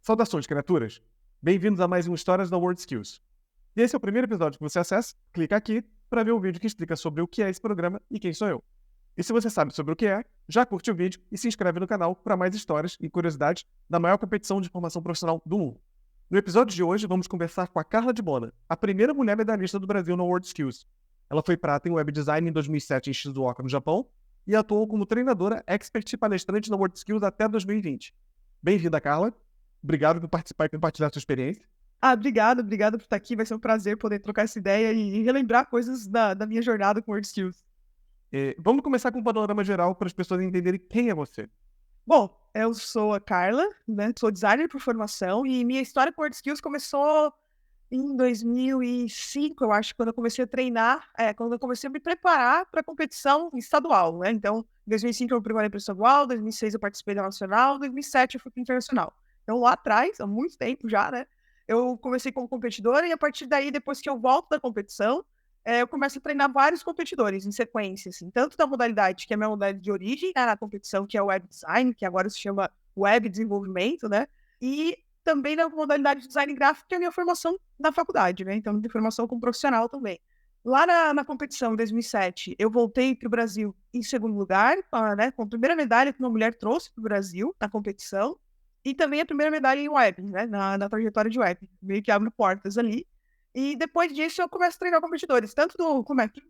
Saudações, criaturas! Bem-vindos a mais um Histórias da WorldSkills. E esse é o primeiro episódio que você acessa, clica aqui para ver o vídeo que explica sobre o que é esse programa e quem sou eu. E se você sabe sobre o que é, já curte o vídeo e se inscreve no canal para mais histórias e curiosidades da maior competição de formação profissional do mundo. No episódio de hoje, vamos conversar com a Carla de Bona, a primeira mulher medalhista do Brasil no WorldSkills. Ela foi prata em Web Design em 2007 em Shizuoka, no Japão, e atuou como treinadora, expert e palestrante na WorldSkills até 2020. Bem-vinda, Carla. Obrigado por participar e compartilhar sua experiência. Obrigado por estar aqui. Vai ser um prazer poder trocar essa ideia e relembrar coisas da minha jornada com WorldSkills. Vamos começar com um panorama geral para as pessoas entenderem quem é você. Bom, eu sou a Carla, né? Sou designer por formação e minha história com WorldSkills começou em 2005, eu acho, quando eu comecei a treinar, quando eu comecei a me preparar para a competição estadual, né? Então, em 2005 eu me preparei para o estadual, em 2006 eu participei da nacional, em 2007 eu fui para o internacional. Então, lá atrás, há muito tempo já, né? Eu comecei como competidora e a partir daí, depois que eu volto da competição, eu começo a treinar vários competidores em sequência, assim, tanto da modalidade, que é a minha modalidade de origem, né, na competição, que é o Web Design, que agora se chama Web Desenvolvimento, né? E também na modalidade de design gráfico, que é a minha formação na faculdade, né? Então, minha formação como profissional também. Lá na competição, em 2007, eu voltei para o Brasil em segundo lugar, né, com a primeira medalha que uma mulher trouxe para o Brasil na competição, e também a primeira medalha em web, né, na trajetória de web, meio que abre portas ali. E depois disso eu começo a treinar competidores,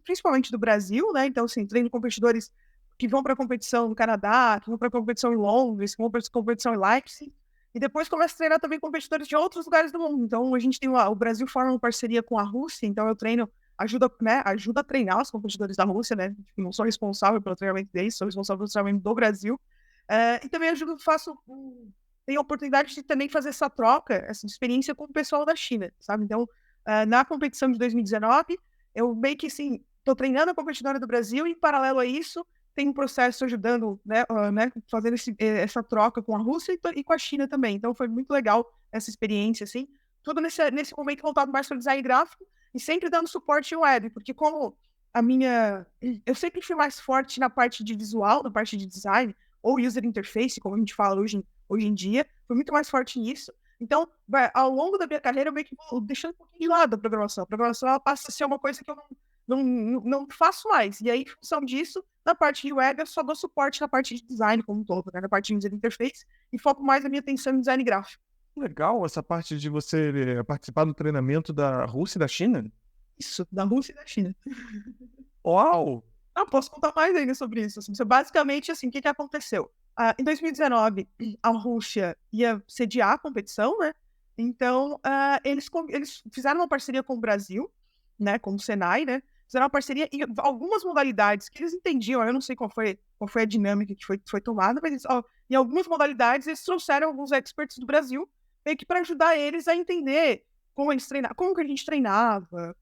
principalmente do Brasil, né? Então, assim, treino competidores que vão para a competição no Canadá, que vão para a competição em Londres, que vão para a competição em Leipzig. E depois começo a treinar também competidores de outros lugares do mundo. Então, a gente tem o Brasil forma uma parceria com a Rússia, então eu treino, ajuda a treinar os competidores da Rússia, né? Não sou responsável pelo treinamento deles, sou responsável pelo treinamento do Brasil. E também tenho a oportunidade de também fazer essa troca, essa experiência com o pessoal da China, sabe? Então, na competição de 2019, eu meio que, assim, estou treinando a competidora do Brasil e, em paralelo a isso, tem um processo ajudando, né, fazendo essa troca com a Rússia e com a China também. Então, foi muito legal essa experiência, assim. Tudo nesse momento voltado mais para o design gráfico e sempre dando suporte em web, porque como eu sempre fui mais forte na parte de visual, na parte de design, ou user interface, como a gente fala hoje em dia, fui muito mais forte nisso. Então, ao longo da minha carreira, eu meio que vou deixando um pouquinho de lado a programação. A programação ela passa a ser uma coisa que eu não faço mais. E aí, em função disso, na parte de web, eu só dou suporte na parte de design como um todo, né? Na parte de user interface, e foco mais a minha atenção em design gráfico. Legal essa parte de você participar do treinamento da Rússia e da China. Isso, da Rússia e da China. Uau! Posso contar mais ainda sobre isso. Assim. Basicamente, assim, o que aconteceu? Em 2019, a Rússia ia sediar a competição, né? Então, eles fizeram uma parceria com o Brasil, né? Com o Senai, né? Fizeram uma parceria em algumas modalidades que eles entendiam, eu não sei qual foi a dinâmica que foi tomada, mas em algumas modalidades eles trouxeram alguns experts do Brasil, meio que para ajudar eles a entender como eles treinavam, como que a gente treinava,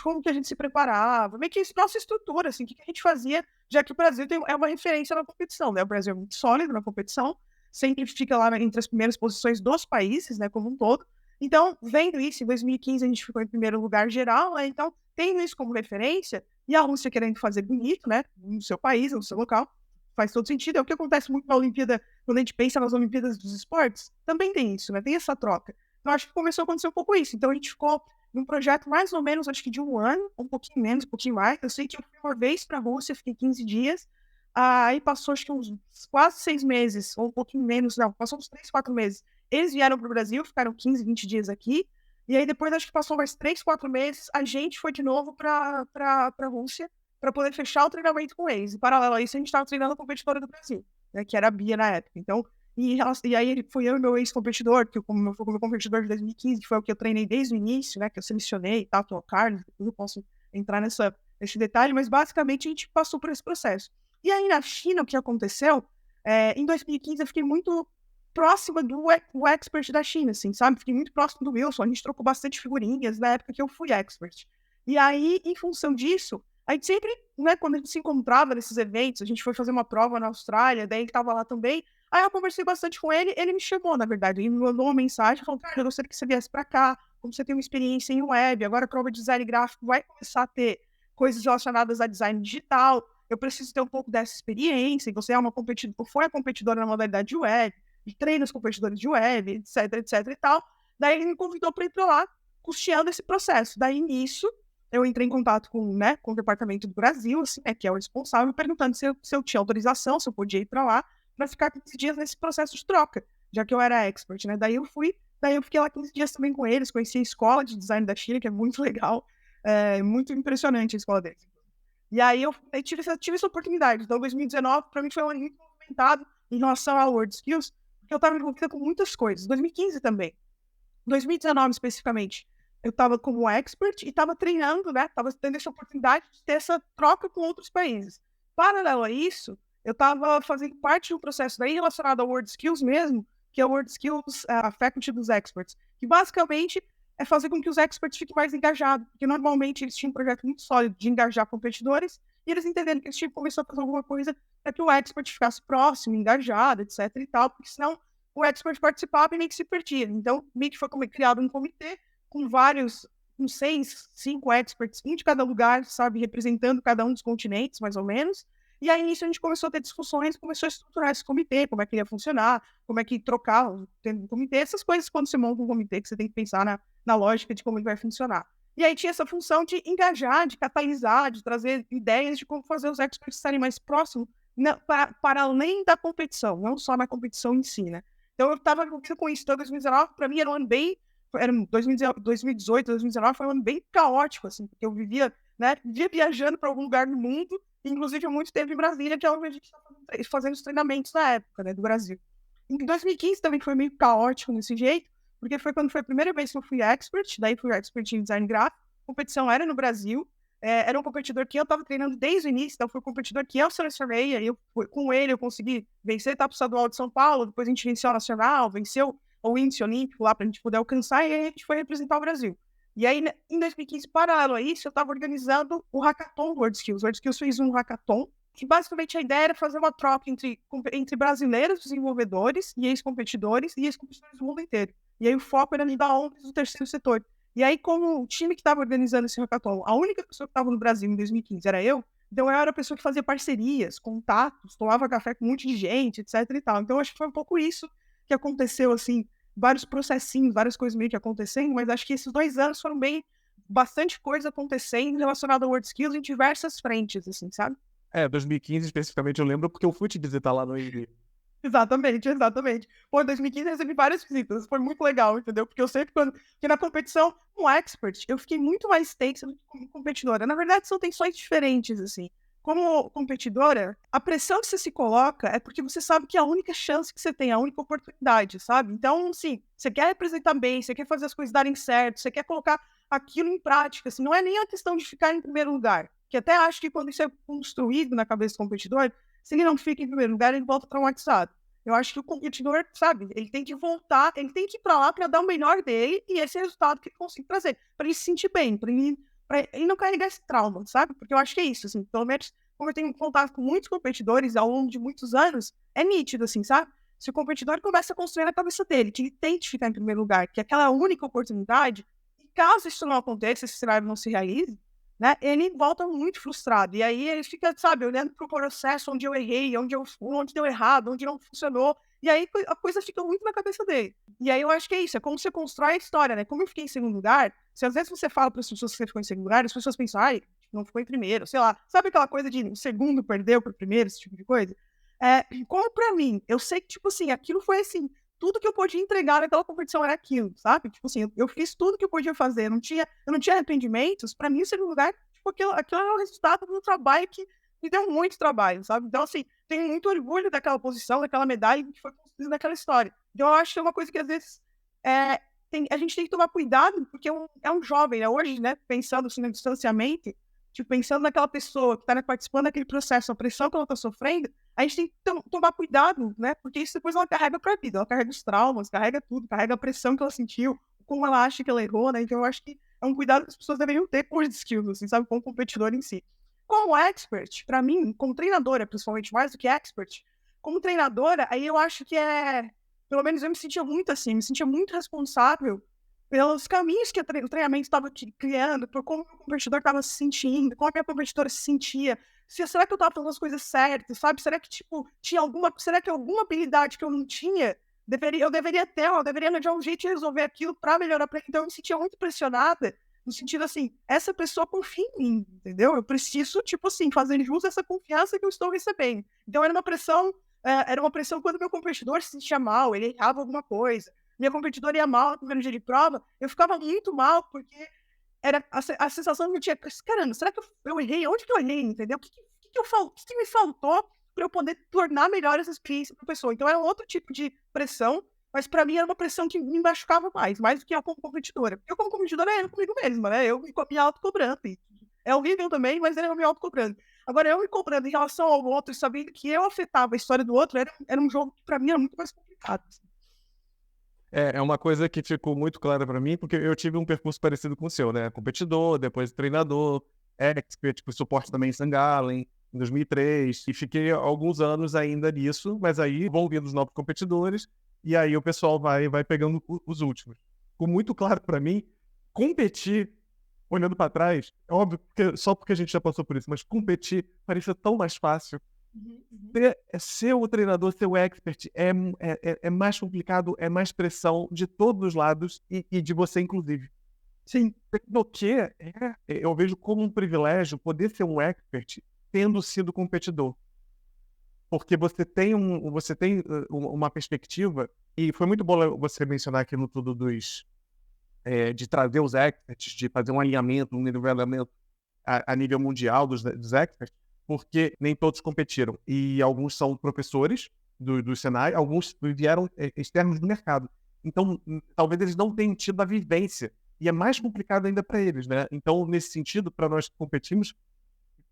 como que a gente se preparava, meio que nossa estrutura, assim, o que a gente fazia, já que o Brasil é uma referência na competição, né? O Brasil é muito sólido na competição, sempre fica lá entre as primeiras posições dos países, né, como um todo. Então, vendo isso, em 2015 a gente ficou em primeiro lugar geral, né? Então, tendo isso como referência, e a Rússia querendo fazer bonito, né, no seu país, no seu local, faz todo sentido. É o que acontece muito na Olimpíada, quando a gente pensa nas Olimpíadas dos esportes, também tem isso, né? Tem essa troca. Então, acho que começou a acontecer um pouco isso. Então, a gente ficou num projeto mais ou menos, acho que de um ano, um pouquinho menos, um pouquinho mais. Eu sei que eu fui uma vez para a Rússia, fiquei 15 dias, aí passou acho que uns quase 6 meses, ou um pouquinho menos, não, passou uns 3, 4 meses. Eles vieram para o Brasil, ficaram 15, 20 dias aqui, e aí depois acho que passou mais 3, 4 meses, a gente foi de novo para a Rússia para poder fechar o treinamento com eles. E paralelo a isso, a gente estava treinando a competidora do Brasil, né, que era a Bia na época. Então, e aí fui eu e meu ex-competidor, que foi o meu competidor de 2015, que foi o que eu treinei desde o início, né, que eu selecionei e tal, que é o Carlos, depois eu posso entrar nesse detalhe, mas basicamente a gente passou por esse processo. E aí na China, o que aconteceu, em 2015 eu fiquei muito próxima do expert da China, assim, sabe? Fiquei muito próximo do Wilson, a gente trocou bastante figurinhas na época que eu fui expert. E aí, em função disso, a gente sempre, né, quando a gente se encontrava nesses eventos, a gente foi fazer uma prova na Austrália, daí ele estava lá também. Aí eu conversei bastante com ele me chamou, na verdade, ele me mandou uma mensagem, falou, cara, eu gostaria que você viesse para cá, como você tem uma experiência em web, agora a prova de design gráfico vai começar a ter coisas relacionadas a design digital, eu preciso ter um pouco dessa experiência, e você foi a competidora na modalidade web, de treino os competidores de web, etc e tal. Daí ele me convidou para ir para lá, custeando esse processo. Daí, nisso, eu entrei em contato com o Departamento do Brasil, assim, que é o responsável, perguntando se eu tinha autorização, se eu podia ir para lá, para ficar 15 dias nesse processo de troca, já que eu era expert, né? Daí eu fiquei lá 15 dias também com eles, conheci a escola de design da Chile, que é muito legal, muito impressionante a escola deles. E aí eu tive essa oportunidade. Então, 2019, para mim, foi um ano muito movimentado em relação ao WorldSkills, porque eu estava envolvida com muitas coisas. 2015 também. 2019, especificamente, eu estava como expert e estava treinando, né? Estava tendo essa oportunidade de ter essa troca com outros países. Paralelo a isso, eu estava fazendo parte de um processo daí relacionado ao WorldSkills mesmo, que é o WorldSkills Faculty dos Experts, que basicamente é fazer com que os experts fiquem mais engajados, porque normalmente eles tinham um projeto muito sólido de engajar competidores, e eles entenderam que eles tinham que começar a fazer alguma coisa para que o expert ficasse próximo, engajado, etc e tal, porque senão o expert participava e meio que se perdia. Então, meio que foi criado um comitê com vários, com 6, 5 experts, um de cada lugar, sabe, representando cada um dos continentes, mais ou menos. E aí, nisso, a gente começou a ter discussões, começou a estruturar esse comitê, como é que ia funcionar, como é que trocar o comitê, essas coisas quando você monta um comitê, que você tem que pensar na lógica de como ele vai funcionar. E aí tinha essa função de engajar, de catalisar, de trazer ideias de como fazer os experts estarem mais próximos para além da competição, não só na competição em si, né? Então eu estava com isso. Então 2019, para mim, era um ano bem... 2018, 2019 foi um ano bem caótico, assim, porque eu vivia viajando para algum lugar do mundo, inclusive muito tempo em Brasília, que é onde a gente estava fazendo os treinamentos na época, né, do Brasil. Em 2015 também foi meio caótico desse jeito, porque foi quando foi a primeira vez que eu fui expert, daí fui expert em design gráfico, a competição era no Brasil, era um competidor que eu estava treinando desde o início, então foi um competidor que eu selecionei, aí com ele eu consegui vencer a etapa estadual de São Paulo, depois a gente venceu a nacional, venceu o índice olímpico lá para a gente poder alcançar, e aí a gente foi representar o Brasil. E aí, em 2015, paralelo a isso, eu estava organizando o Hackathon do WorldSkills. O WorldSkills fez um hackathon, que basicamente a ideia era fazer uma troca entre brasileiros desenvolvedores e ex-competidores do mundo inteiro. E aí o foco era ajudar ONGs do terceiro setor. E aí, como o time que estava organizando esse hackathon, a única pessoa que estava no Brasil em 2015 era eu, então eu era a pessoa que fazia parcerias, contatos, tomava café com um monte de gente, etc e tal. Então acho que foi um pouco isso que aconteceu, assim, vários processinhos, várias coisas meio que acontecendo, mas acho que esses 2 anos foram bastante coisa acontecendo relacionada ao WorldSkills em diversas frentes, assim, sabe? 2015 especificamente eu lembro porque eu fui te visitar lá no INB. Exatamente. Pô, em 2015 eu recebi várias visitas, foi muito legal, entendeu? Porque eu sempre, porque na competição, como expert, eu fiquei muito mais tensa do que como competidora. Na verdade, são tensões diferentes, assim. Como competidora, a pressão que você se coloca é porque você sabe que é a única chance que você tem, a única oportunidade, sabe? Então, sim, você quer representar bem, você quer fazer as coisas darem certo, você quer colocar aquilo em prática, assim, não é nem a questão de ficar em primeiro lugar, que até acho que quando isso é construído na cabeça do competidor, se ele não fica em primeiro lugar, ele volta traumatizado. Eu acho que o competidor, sabe, ele tem que voltar, ele tem que ir para lá para dar o melhor dele e esse é o resultado que ele consegue trazer, para ele se sentir bem, para ele não carregar esse trauma, sabe? Porque eu acho que é isso, assim, pelo menos como eu tenho contato com muitos competidores ao longo de muitos anos, é nítido, assim, sabe? Se o competidor começa a construir na cabeça dele que ele tem que ficar em primeiro lugar, que é aquela única oportunidade, e caso isso não aconteça, esse cenário não se realize, né, ele volta muito frustrado. E aí ele fica, sabe, olhando para o processo onde eu errei, onde deu errado, onde não funcionou. E aí a coisa fica muito na cabeça dele. E aí eu acho que é isso, é como você constrói a história, né? Como eu fiquei em segundo lugar, se às vezes você fala para as pessoas que você ficou em segundo lugar, as pessoas pensam, ai, não ficou em primeiro, sei lá. Sabe aquela coisa de segundo perdeu para o primeiro, esse tipo de coisa? Como para mim, eu sei que, tipo assim, aquilo foi assim, tudo que eu podia entregar naquela competição era aquilo, sabe? Tipo assim, eu fiz tudo que eu podia fazer, eu não tinha arrependimentos. Para mim, em segundo lugar, tipo, aquilo era o resultado do trabalho que me deu muito trabalho, sabe? Então, assim, tenho muito orgulho daquela posição, daquela medalha que foi construída naquela história. Então, eu acho que é uma coisa que, às vezes, a gente tem que tomar cuidado, porque é um jovem, né? Hoje, né, pensando assim, no distanciamento, tipo, pensando naquela pessoa que está participando daquele processo, a pressão que ela está sofrendo, a gente tem que tomar cuidado, né? Porque isso depois ela carrega para a vida, ela carrega os traumas, carrega tudo, carrega a pressão que ela sentiu, como ela acha que ela errou, né? Então eu acho que é um cuidado que as pessoas deveriam ter com os skills, assim, sabe? Com o competidor em si. Como expert, para mim, como treinadora, principalmente mais do que expert, como treinadora, aí eu acho que pelo menos eu me sentia muito assim, me sentia muito responsável pelos caminhos que o treinamento estava criando, por como o competidor estava se sentindo, como a minha competidora se sentia, será que eu estava fazendo as coisas certas, sabe? Será que, tipo, será que alguma habilidade que eu não tinha eu deveria arranjar um jeito de resolver aquilo para melhorar para ele. Então eu me sentia muito pressionada, no sentido assim, essa pessoa confia em mim, entendeu? Eu preciso, tipo assim, fazer jus a essa confiança que eu estou recebendo. Então era uma pressão quando meu competidor se sentia mal, ele errava alguma coisa. Minha competidora ia mal no primeiro dia de prova, eu ficava muito mal, porque era a sensação que eu tinha, caramba, será que eu errei? Onde que eu errei, entendeu? O que me faltou para eu poder tornar melhor essa experiência para a pessoa? Então era um outro tipo de pressão, mas para mim era uma pressão que me machucava mais do que a como competidora. Porque eu como competidora era comigo mesma, né? Eu me auto-cobrando. É horrível também, mas era me auto-cobrando. Agora, eu me cobrando em relação ao outro, sabendo que eu afetava a história do outro, era um jogo que para mim era muito mais complicado. Assim. É uma coisa que ficou muito clara para mim, porque eu tive um percurso parecido com o seu, né? Competidor, depois treinador, expert, fui suporte também em Sangalen, em 2003, e fiquei alguns anos ainda nisso, mas aí vão vindo os novos competidores, e aí o pessoal vai pegando os últimos. Ficou muito claro para mim, competir, olhando para trás, é óbvio, só porque a gente já passou por isso, mas competir parecia tão mais fácil. Ser o treinador, ser o expert é mais complicado, é mais pressão de todos os lados e de você, inclusive. Sim. Do que eu vejo como um privilégio poder ser um expert tendo sido competidor. Porque você tem uma perspectiva, e foi muito bom você mencionar aqui no tudo de trazer os experts, de fazer um alinhamento, um nivelamento a nível mundial dos experts, porque nem todos competiram. E alguns são professores do Senai, alguns vieram externos do mercado. Então, talvez eles não tenham tido a vivência. E é mais complicado ainda para eles, né? Então, nesse sentido, para nós que competimos,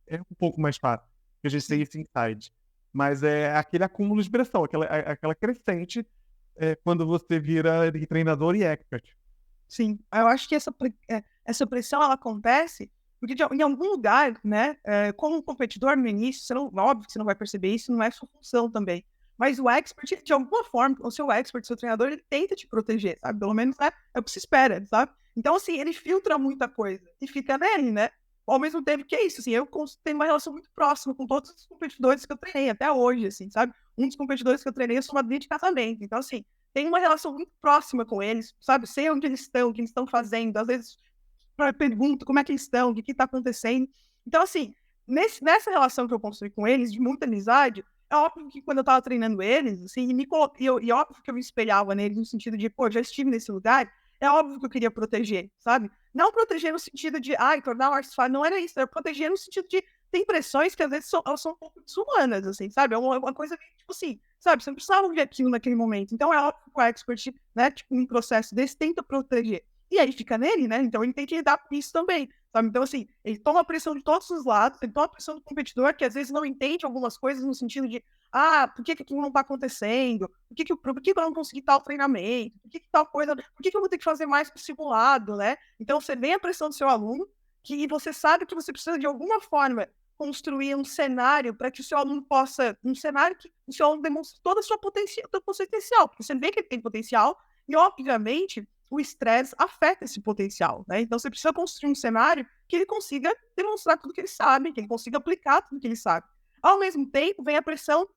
é um pouco mais fácil, porque a gente tem esse insight. Mas é aquele acúmulo de pressão, aquela crescente quando você vira treinador e expert. Sim, eu acho que essa pressão ela acontece porque em algum lugar, né, como um competidor no início, óbvio que você não vai perceber isso, não é sua função também. Mas o expert, de alguma forma, o seu expert, seu treinador, ele tenta te proteger, sabe? Pelo menos é o que se espera, sabe? Então, assim, ele filtra muita coisa e fica nele, né? Ao mesmo tempo que é isso, assim, eu tenho uma relação muito próxima com todos os competidores que eu treinei até hoje, assim, sabe? Um dos competidores que eu treinei, eu sou madrinha de casamento. Então, assim, tenho uma relação muito próxima com eles, sabe? Sei onde eles estão, o que eles estão fazendo. Às vezes, pergunto como é que eles estão, o que está acontecendo. Então, assim, nessa relação que eu construí com eles, de muita amizade, é óbvio que quando eu estava treinando eles, assim, e óbvio que eu me espelhava neles no sentido de, pô, já estive nesse lugar, é óbvio que eu queria proteger, sabe? Não proteger no sentido de, tornar o artes fácil, não era isso, era proteger no sentido de, tem pressões que às vezes elas são um pouco desumanas, assim, sabe? É uma coisa meio, tipo assim, sabe? Você não precisava ver aquilo naquele momento. Então é óbvio que o expert, né, tipo, um processo desse, tenta proteger. E aí fica nele, né? Então ele tem que lidar com isso também, sabe? Então, assim, ele toma a pressão de todos os lados, ele toma a pressão do competidor, que às vezes não entende algumas coisas no sentido de, por que aquilo não tá acontecendo? Por que eu não consegui tal treinamento? Por que tal coisa? Por que eu vou ter que fazer mais pro simulado, né? Então, você vem a pressão do seu aluno, que você sabe que você precisa, de alguma forma, construir um cenário para que o seu aluno possa, um cenário que o seu aluno demonstre todo o seu potencial, porque você vê que ele tem potencial, e, obviamente, o estresse afeta esse potencial, né? Então, você precisa construir um cenário que ele consiga demonstrar tudo que ele sabe, que ele consiga aplicar tudo que ele sabe. Ao mesmo tempo, vem a pressão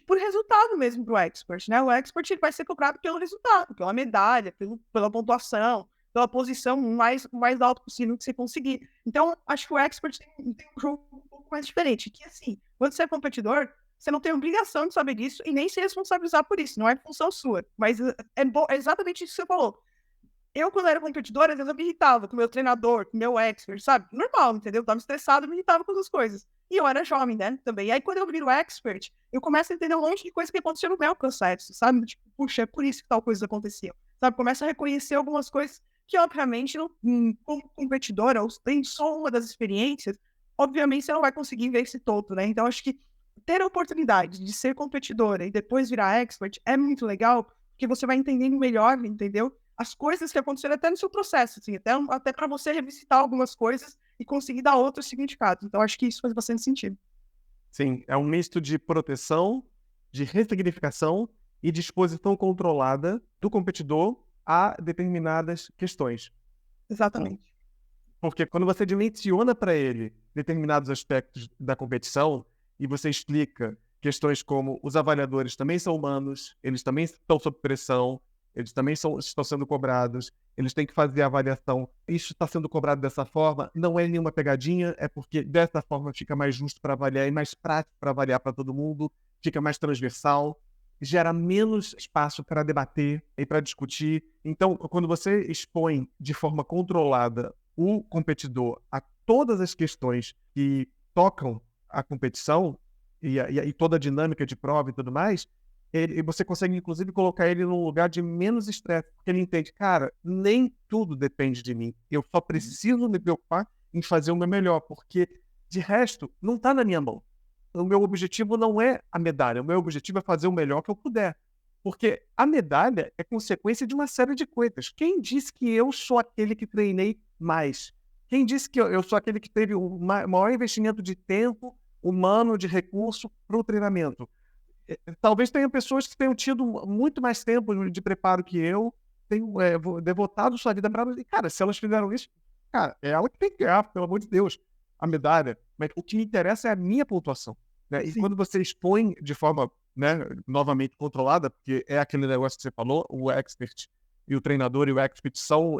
por resultado mesmo para o expert, né? O expert ele vai ser cobrado pelo resultado, pela medalha, pela pontuação, pela posição mais alta possível que você conseguir. Então, acho que o expert tem um jogo um pouco mais diferente, que assim, quando você é competidor, você não tem obrigação de saber disso e nem se responsabilizar por isso, não é função sua. Mas é exatamente isso que você falou. Eu, quando era competidora, às vezes eu me irritava com o meu treinador, com o meu expert, sabe? Normal, entendeu? Eu tava estressado, me irritava com as coisas. E eu era jovem, né? Também. E aí, quando eu viro expert, eu começo a entender um monte de coisa que aconteceu no meu processo, sabe? Tipo, puxa, é por isso que tal coisa aconteceu. Sabe? Começo a reconhecer algumas coisas que, obviamente, como competidora, ou tem só uma das experiências, obviamente você não vai conseguir ver esse todo, né? Então, acho que ter a oportunidade de ser competidora e depois virar expert é muito legal, porque você vai entendendo melhor, entendeu? As coisas que aconteceram até no seu processo, assim, até para você revisitar algumas coisas e conseguir dar outros significados. Então, acho que isso faz bastante sentido. Sim, é um misto de proteção, de ressignificação e disposição controlada do competidor a determinadas questões. Exatamente. Porque quando você dimensiona para ele determinados aspectos da competição e você explica questões como os avaliadores também são humanos, eles também estão sob pressão, eles também estão sendo cobrados, eles têm que fazer a avaliação. Isso está sendo cobrado dessa forma, não é nenhuma pegadinha, é porque dessa forma fica mais justo para avaliar e mais prático para avaliar para todo mundo, fica mais transversal, gera menos espaço para debater e para discutir. Então, quando você expõe de forma controlada o competidor a todas as questões que tocam a competição e toda a dinâmica de prova e tudo mais, você consegue, inclusive, colocar ele num lugar de menos estresse, porque ele entende, cara, nem tudo depende de mim. Eu só preciso me preocupar em fazer o meu melhor, porque, de resto, não está na minha mão. O meu objetivo não é a medalha, o meu objetivo é fazer o melhor que eu puder. Porque a medalha é consequência de uma série de coisas. Quem disse que eu sou aquele que treinei mais? Quem disse que eu sou aquele que teve o maior investimento de tempo humano, de recurso para o treinamento? Talvez tenha pessoas que tenham tido muito mais tempo de preparo que eu, tenham devotado sua vida para... E, cara, se elas fizeram isso, cara, é ela que tem que ganhar, pelo amor de Deus, a medalha. Mas o que me interessa é a minha pontuação. Né? E quando você expõe de forma, né, novamente controlada, porque é aquele negócio que você falou, o expert e o treinador e o expert são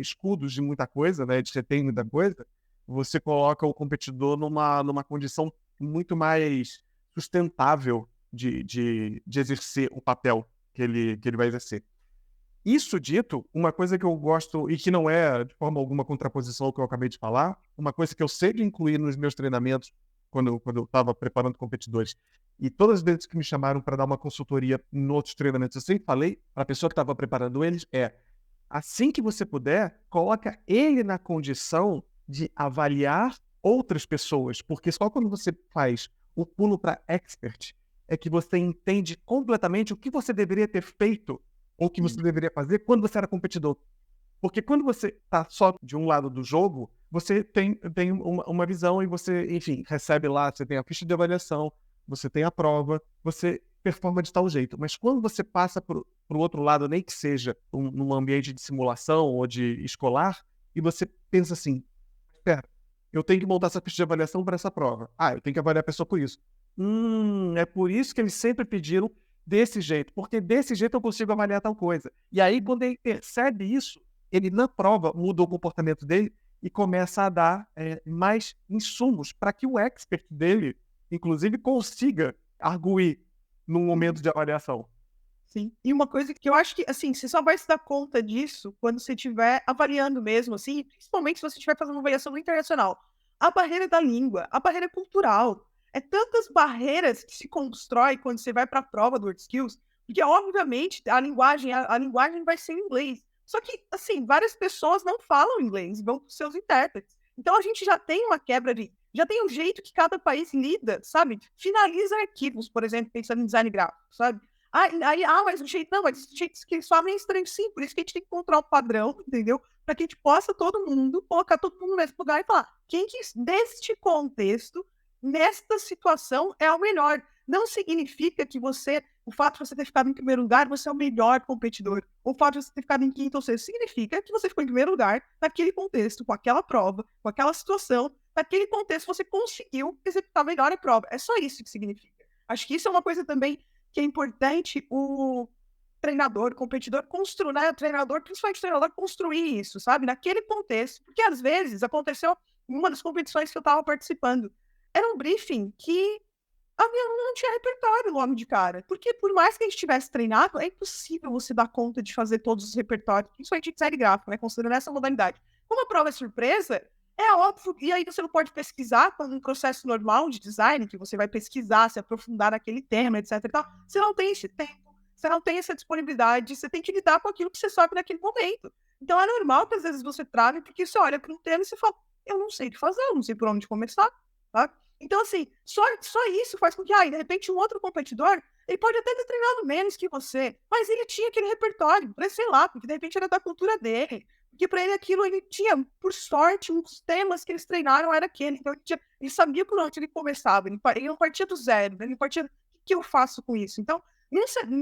escudos de muita coisa, né, de você tem muita coisa, você coloca o competidor numa condição muito mais sustentável de exercer o papel que ele vai exercer. Isso dito, uma coisa que eu gosto, e que não é de forma alguma contraposição ao que eu acabei de falar, uma coisa que eu sempre incluí nos meus treinamentos, quando eu estava preparando competidores, e todas as vezes que me chamaram para dar uma consultoria em outros treinamentos, eu sempre falei para a pessoa que estava preparando eles, assim que você puder, coloca ele na condição de avaliar outras pessoas, porque só quando você faz o pulo para expert é que você entende completamente o que você deveria ter feito ou o que você deveria fazer quando você era competidor. Porque quando você está só de um lado do jogo, você tem uma visão e você, enfim, recebe lá, você tem a ficha de avaliação, você tem a prova, você performa de tal jeito. Mas quando você passa para o outro lado, nem que seja num ambiente de simulação ou de escolar, e você pensa assim, espera, eu tenho que montar essa ficha de avaliação para essa prova. Eu tenho que avaliar a pessoa por isso. É por isso que eles sempre pediram desse jeito, porque desse jeito eu consigo avaliar tal coisa. E aí, quando ele percebe isso, ele na prova muda o comportamento dele e começa a dar mais insumos para que o expert dele, inclusive, consiga arguir num momento de avaliação. Sim. E uma coisa que eu acho que, assim, você só vai se dar conta disso quando você estiver avaliando mesmo, assim, principalmente se você estiver fazendo uma avaliação internacional. A barreira da língua, a barreira cultural. É tantas barreiras que se constrói quando você vai para a prova do WorldSkills, porque, obviamente, a linguagem vai ser em inglês. Só que, assim, várias pessoas não falam inglês, vão para os seus intérpretes. Então, a gente já tem uma quebra já tem um jeito que cada país lida, sabe? Finaliza arquivos, por exemplo, pensando em design gráfico, sabe? Mas o jeito que eles falam é estranho. Sim, por isso que a gente tem que encontrar um padrão, entendeu? Para que a gente possa colocar todo mundo no mesmo lugar e falar quem que, deste contexto, nesta situação, é o melhor. Não significa que o fato de você ter ficado em primeiro lugar, você é o melhor competidor. O fato de você ter ficado em quinto ou sexto, significa que você ficou em primeiro lugar naquele contexto, com aquela prova, com aquela situação, naquele contexto você conseguiu executar melhor a prova. É só isso que significa. Acho que isso é uma coisa também que é importante o treinador, o competidor construir, né? O treinador, principalmente o treinador, construir isso, sabe? Naquele contexto. Porque às vezes aconteceu em uma das competições que eu estava participando. Era um briefing que a minha aluna não tinha repertório logo de cara. Porque por mais que a gente tivesse treinado, é impossível você dar conta de fazer todos os repertórios, principalmente de design gráfico, né? Considerando essa modalidade. Como a prova é surpresa, é óbvio, e aí você não pode pesquisar como um processo normal de design, que você vai pesquisar, se aprofundar naquele tema, etc e tal. Você não tem esse tempo, você não tem essa disponibilidade, você tem que lidar com aquilo que você sabe naquele momento. Então é normal que às vezes você trave, porque você olha para um tema e você fala, eu não sei o que fazer, eu não sei por onde começar, tá? Então, assim, só isso faz com que, de repente, um outro competidor, ele pode até ter treinado menos que você, mas ele tinha aquele repertório, sei lá, porque de repente era da cultura dele, porque para ele aquilo, ele tinha, por sorte, uns temas que eles treinaram era aquele, então ele sabia por onde ele começava, ele não partia do zero, ele partia, o que eu faço com isso? Então,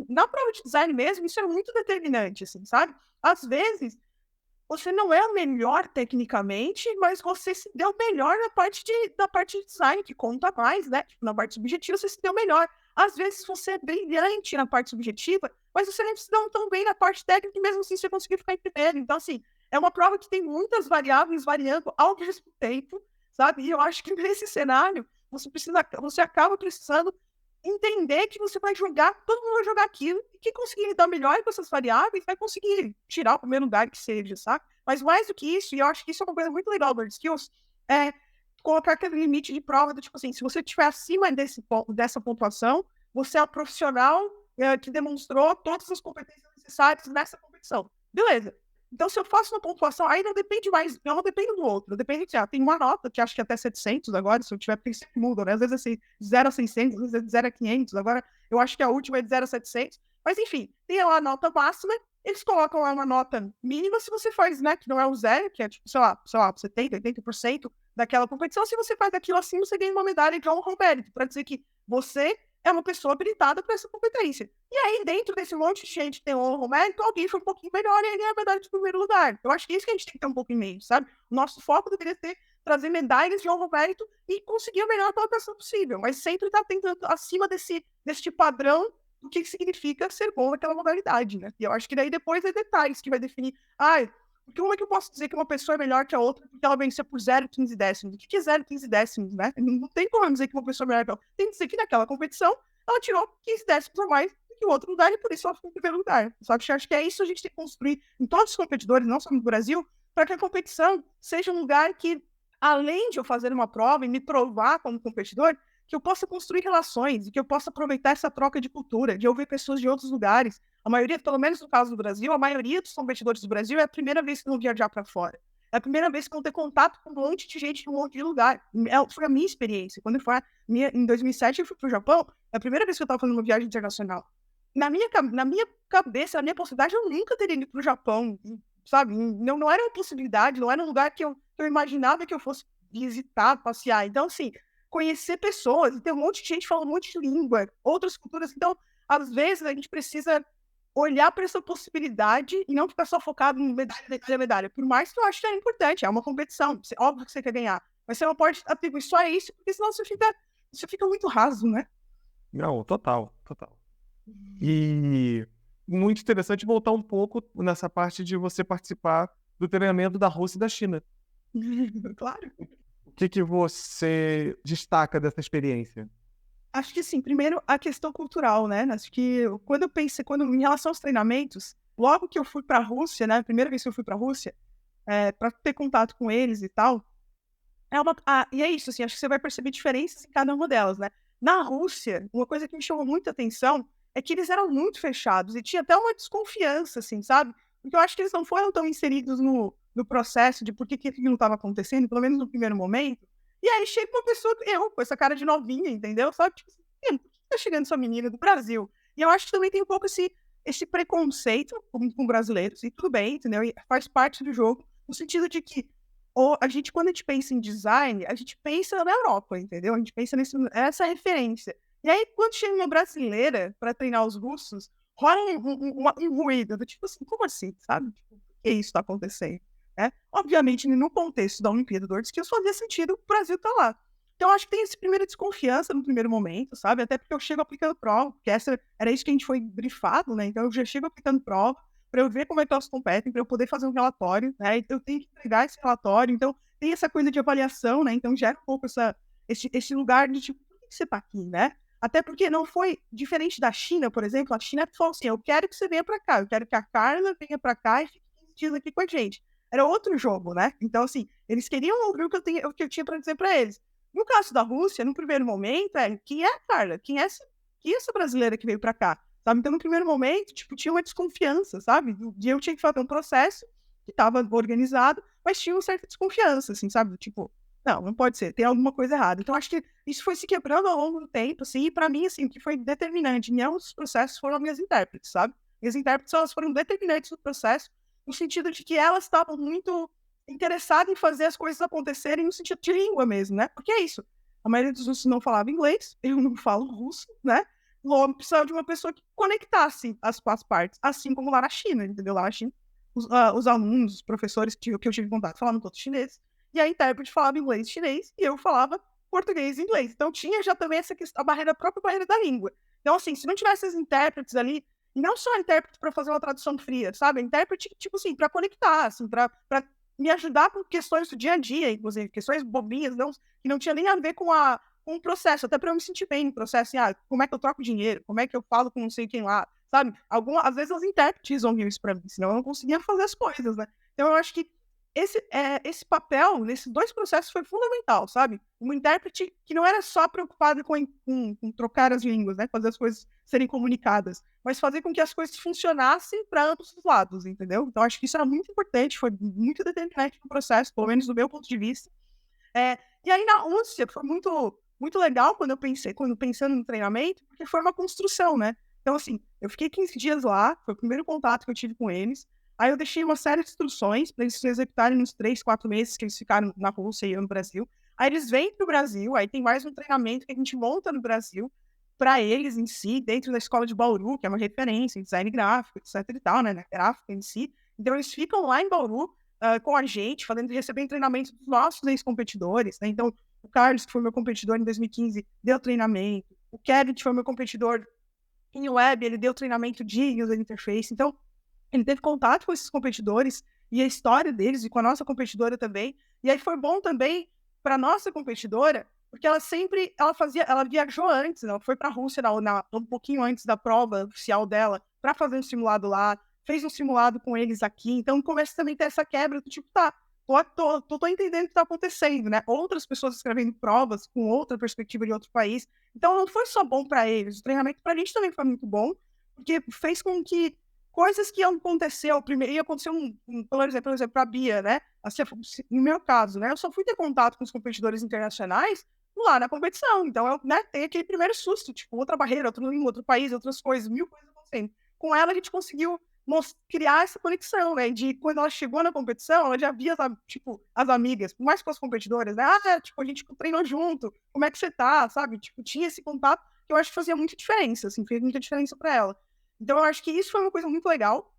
na prova de design mesmo, isso é muito determinante, assim, sabe? Às vezes, você não é o melhor tecnicamente, mas você se deu melhor da parte de design, que conta mais, né? Tipo, na parte subjetiva, você se deu melhor. às vezes você é brilhante na parte subjetiva, mas você não se dá tão bem na parte técnica e mesmo assim você conseguiu ficar em primeiro. Então, assim, é uma prova que tem muitas variáveis variando ao mesmo tempo, sabe? E eu acho que nesse cenário, você acaba precisando entender que você vai jogar, todo mundo vai jogar aquilo, e quem conseguir lidar melhor com essas variáveis vai conseguir tirar o primeiro lugar que seja, sabe? Mas mais do que isso, e eu acho que isso é uma coisa muito legal do Hard Skills, é colocar aquele limite de prova do tipo assim, se você estiver acima dessa pontuação, você é um profissional que demonstrou todas as competências necessárias nessa competição. Beleza. Então, se eu faço uma pontuação, aí não depende mais, não depende do outro, depende de, tem uma nota, que acho que é até 700 agora, se eu tiver, porque sempre muda, né? Às vezes é assim, 0 a 600, às vezes é de 0 a 500, agora eu acho que a última é de 0 a 700, mas enfim, tem lá a nota máxima, eles colocam lá uma nota mínima se você faz, né, que não é o zero, que é tipo, sei lá, 70, 80% daquela competição, se você faz aquilo assim, você ganha uma medalha de honra ao mérito, para dizer que você é uma pessoa habilitada para essa competência. E aí, dentro desse monte de gente que tem honra ao mérito, alguém foi um pouquinho melhor e aí ganha a medalha de primeiro lugar. Eu acho que é isso que a gente tem que ter um pouco em mente, sabe? O nosso foco deveria ser trazer medalhas de honra ao mérito e conseguir a melhor colocação possível, mas sempre estar tentando acima desse padrão do que significa ser bom naquela modalidade, né? E eu acho que daí depois é detalhes que vai definir, porque como é que eu posso dizer que uma pessoa é melhor que a outra porque ela venceu por 0,15 décimos? O que é 0,15 décimos, né? Não tem como dizer que uma pessoa é melhor que a outra. Tem que dizer que naquela competição ela tirou 15 décimos a mais do que o outro lugar e por isso ela ficou em primeiro lugar. Só que eu acho que é isso que a gente tem que construir em todos os competidores, não só no Brasil, para que a competição seja um lugar que, além de eu fazer uma prova e me provar como competidor, que eu possa construir relações e que eu possa aproveitar essa troca de cultura, de ouvir pessoas de outros lugares. A maioria, pelo menos no caso do Brasil, a maioria dos competidores do Brasil é a primeira vez que vão viajar para fora. É a primeira vez que vão ter contato com um monte de gente de um monte de lugar. Foi a minha experiência. Quando eu fui em 2007, eu fui para o Japão, é a primeira vez que eu estava fazendo uma viagem internacional. Na minha cabeça, na minha possibilidade, eu nunca teria ido para o Japão, sabe? Não era uma possibilidade, não era um lugar que eu imaginava que eu fosse visitar, passear. Então, assim, conhecer pessoas, tem um monte de gente falando um monte de língua, outras culturas. Então, às vezes, a gente precisa olhar para essa possibilidade e não ficar só focado em medalha. Por mais que eu acho que é importante, é uma competição, óbvio que você quer ganhar, mas você não pode atribuir só a isso, porque senão você fica muito raso, né? Não, total. E muito interessante voltar um pouco nessa parte de você participar do treinamento da Rússia e da China. Claro. O que você destaca dessa experiência? Acho que sim, primeiro a questão cultural, né? Acho que em relação aos treinamentos, logo que eu fui para a Rússia, né? A primeira vez que eu fui para a Rússia, para ter contato com eles e tal, e é isso, assim, acho que você vai perceber diferenças em cada uma delas, né? Na Rússia, uma coisa que me chamou muita atenção é que eles eram muito fechados e tinha até uma desconfiança, assim, sabe? Porque eu acho que eles não foram tão inseridos no processo de por que aquilo estava acontecendo, pelo menos no primeiro momento. E aí chega uma pessoa, eu, com essa cara de novinha, entendeu? Sabe? Tipo assim, por que tá chegando essa menina do Brasil? E eu acho que também tem um pouco esse preconceito com brasileiros, e tudo bem, entendeu? E faz parte do jogo, no sentido de que quando a gente pensa em design, a gente pensa na Europa, entendeu? A gente pensa nessa referência. E aí, quando chega uma brasileira para treinar os russos, rola um ruído, tipo assim, como assim, sabe? Tipo, por que isso está acontecendo? Obviamente, no contexto da Olimpíada do World Skills, fazia sentido o Brasil estar lá. Então, acho que tem essa primeira desconfiança no primeiro momento, sabe? Até porque eu chego aplicando prova, porque era isso que a gente foi brifado, né? Então, eu já chego aplicando prova, para eu ver como é que elas competem, para eu poder fazer um relatório, né? Então, eu tenho que entregar esse relatório. Então, tem essa coisa de avaliação, né? Então, gera um pouco esse lugar de, tipo, por que você está aqui, né? Até porque não foi diferente da China, por exemplo. A China falou assim, eu quero que você venha para cá, eu quero que a Carla venha para cá e fique 15 dias aqui com a gente. Era outro jogo, né? Então, assim, eles queriam ouvir o que eu tinha para dizer para eles. No caso da Rússia, no primeiro momento, quem é a Carla? Quem é essa brasileira que veio para cá? Sabe? Então, no primeiro momento, tipo, tinha uma desconfiança, sabe? E eu tinha que fazer um processo que estava organizado, mas tinha uma certa desconfiança, assim, sabe? Tipo, não pode ser, tem alguma coisa errada. Então, acho que isso foi se quebrando ao longo do tempo, assim, e para mim, assim, o que foi determinante em ambos os processos foram as minhas intérpretes, sabe? Minhas intérpretes, elas foram determinantes no processo, no sentido de que elas estavam muito interessadas em fazer as coisas acontecerem no sentido de língua mesmo, né? Porque é isso. A maioria dos russos não falava inglês, eu não falo russo, né? Logo, precisava de uma pessoa que conectasse as partes, assim como lá na China, entendeu? Lá na China, os alunos, os professores que eu tive contato falavam todo chinês, e a intérprete falava inglês e chinês, e eu falava português e inglês. Então tinha já também essa questão, a própria barreira da língua. Então, assim, se não tivesse as intérpretes ali, e não só intérprete para fazer uma tradução fria, sabe? Intérprete, tipo assim, para conectar, assim, para me ajudar com questões do dia a dia, inclusive, questões bobinhas, não, que não tinha nem a ver com o processo, até para eu me sentir bem no processo, assim, como é que eu troco dinheiro, como é que eu falo com não sei quem lá, sabe? Às vezes os intérpretes ouviam isso para mim, senão eu não conseguia fazer as coisas, né? Então eu acho que esse papel, nesses dois processos, foi fundamental, sabe? Um intérprete que não era só preocupado com trocar as línguas, né? Fazer as coisas serem comunicadas, mas fazer com que as coisas funcionassem para ambos os lados, entendeu? Então, acho que isso era muito importante, foi muito determinante no processo, pelo menos do meu ponto de vista. E aí, na Rússia, foi muito, muito legal quando pensando no treinamento, porque foi uma construção, né? Então, assim, eu fiquei 15 dias lá, foi o primeiro contato que eu tive com eles. Aí eu deixei uma série de instruções para eles se executarem nos 3, 4 meses que eles ficaram na Rússia e eu no Brasil. Aí eles vêm para o Brasil, aí tem mais um treinamento que a gente monta no Brasil para eles em si, dentro da escola de Bauru, que é uma referência em design gráfico, etc e tal, né, na gráfica em si. Então eles ficam lá em Bauru com a gente, recebendo treinamento dos nossos ex-competidores, né? Então o Carlos, que foi meu competidor em 2015, deu treinamento. O Kevin, que foi meu competidor em web, ele deu treinamento de user interface. Então ele teve contato com esses competidores e a história deles, e com a nossa competidora também. E aí foi bom também para a nossa competidora, porque ela viajou antes, ela foi para a Rússia um pouquinho antes da prova oficial dela, para fazer um simulado lá, fez um simulado com eles aqui. Então começa também a ter essa quebra do tipo, tá, tô entendendo o que está acontecendo, né? Outras pessoas escrevendo provas com outra perspectiva de outro país. Então não foi só bom para eles, o treinamento para a gente também foi muito bom, porque fez com que coisas que aconteceu primeiro, ia acontecer por exemplo, para a Bia, né? Assim, no meu caso, né? Eu só fui ter contato com os competidores internacionais lá na competição. Então, eu, né, tenho aquele primeiro susto, tipo, outra barreira, outro língua, outro país, outras coisas, mil coisas acontecendo. Com ela, a gente conseguiu criar essa conexão, né? De quando ela chegou na competição, ela já via, tipo, as amigas, mais com as competidoras, né? Tipo, a gente treinou junto, como é que você tá, sabe? Tipo, tinha esse contato que eu acho que fazia muita diferença, assim, fez muita diferença para ela. Então, eu acho que isso foi uma coisa muito legal.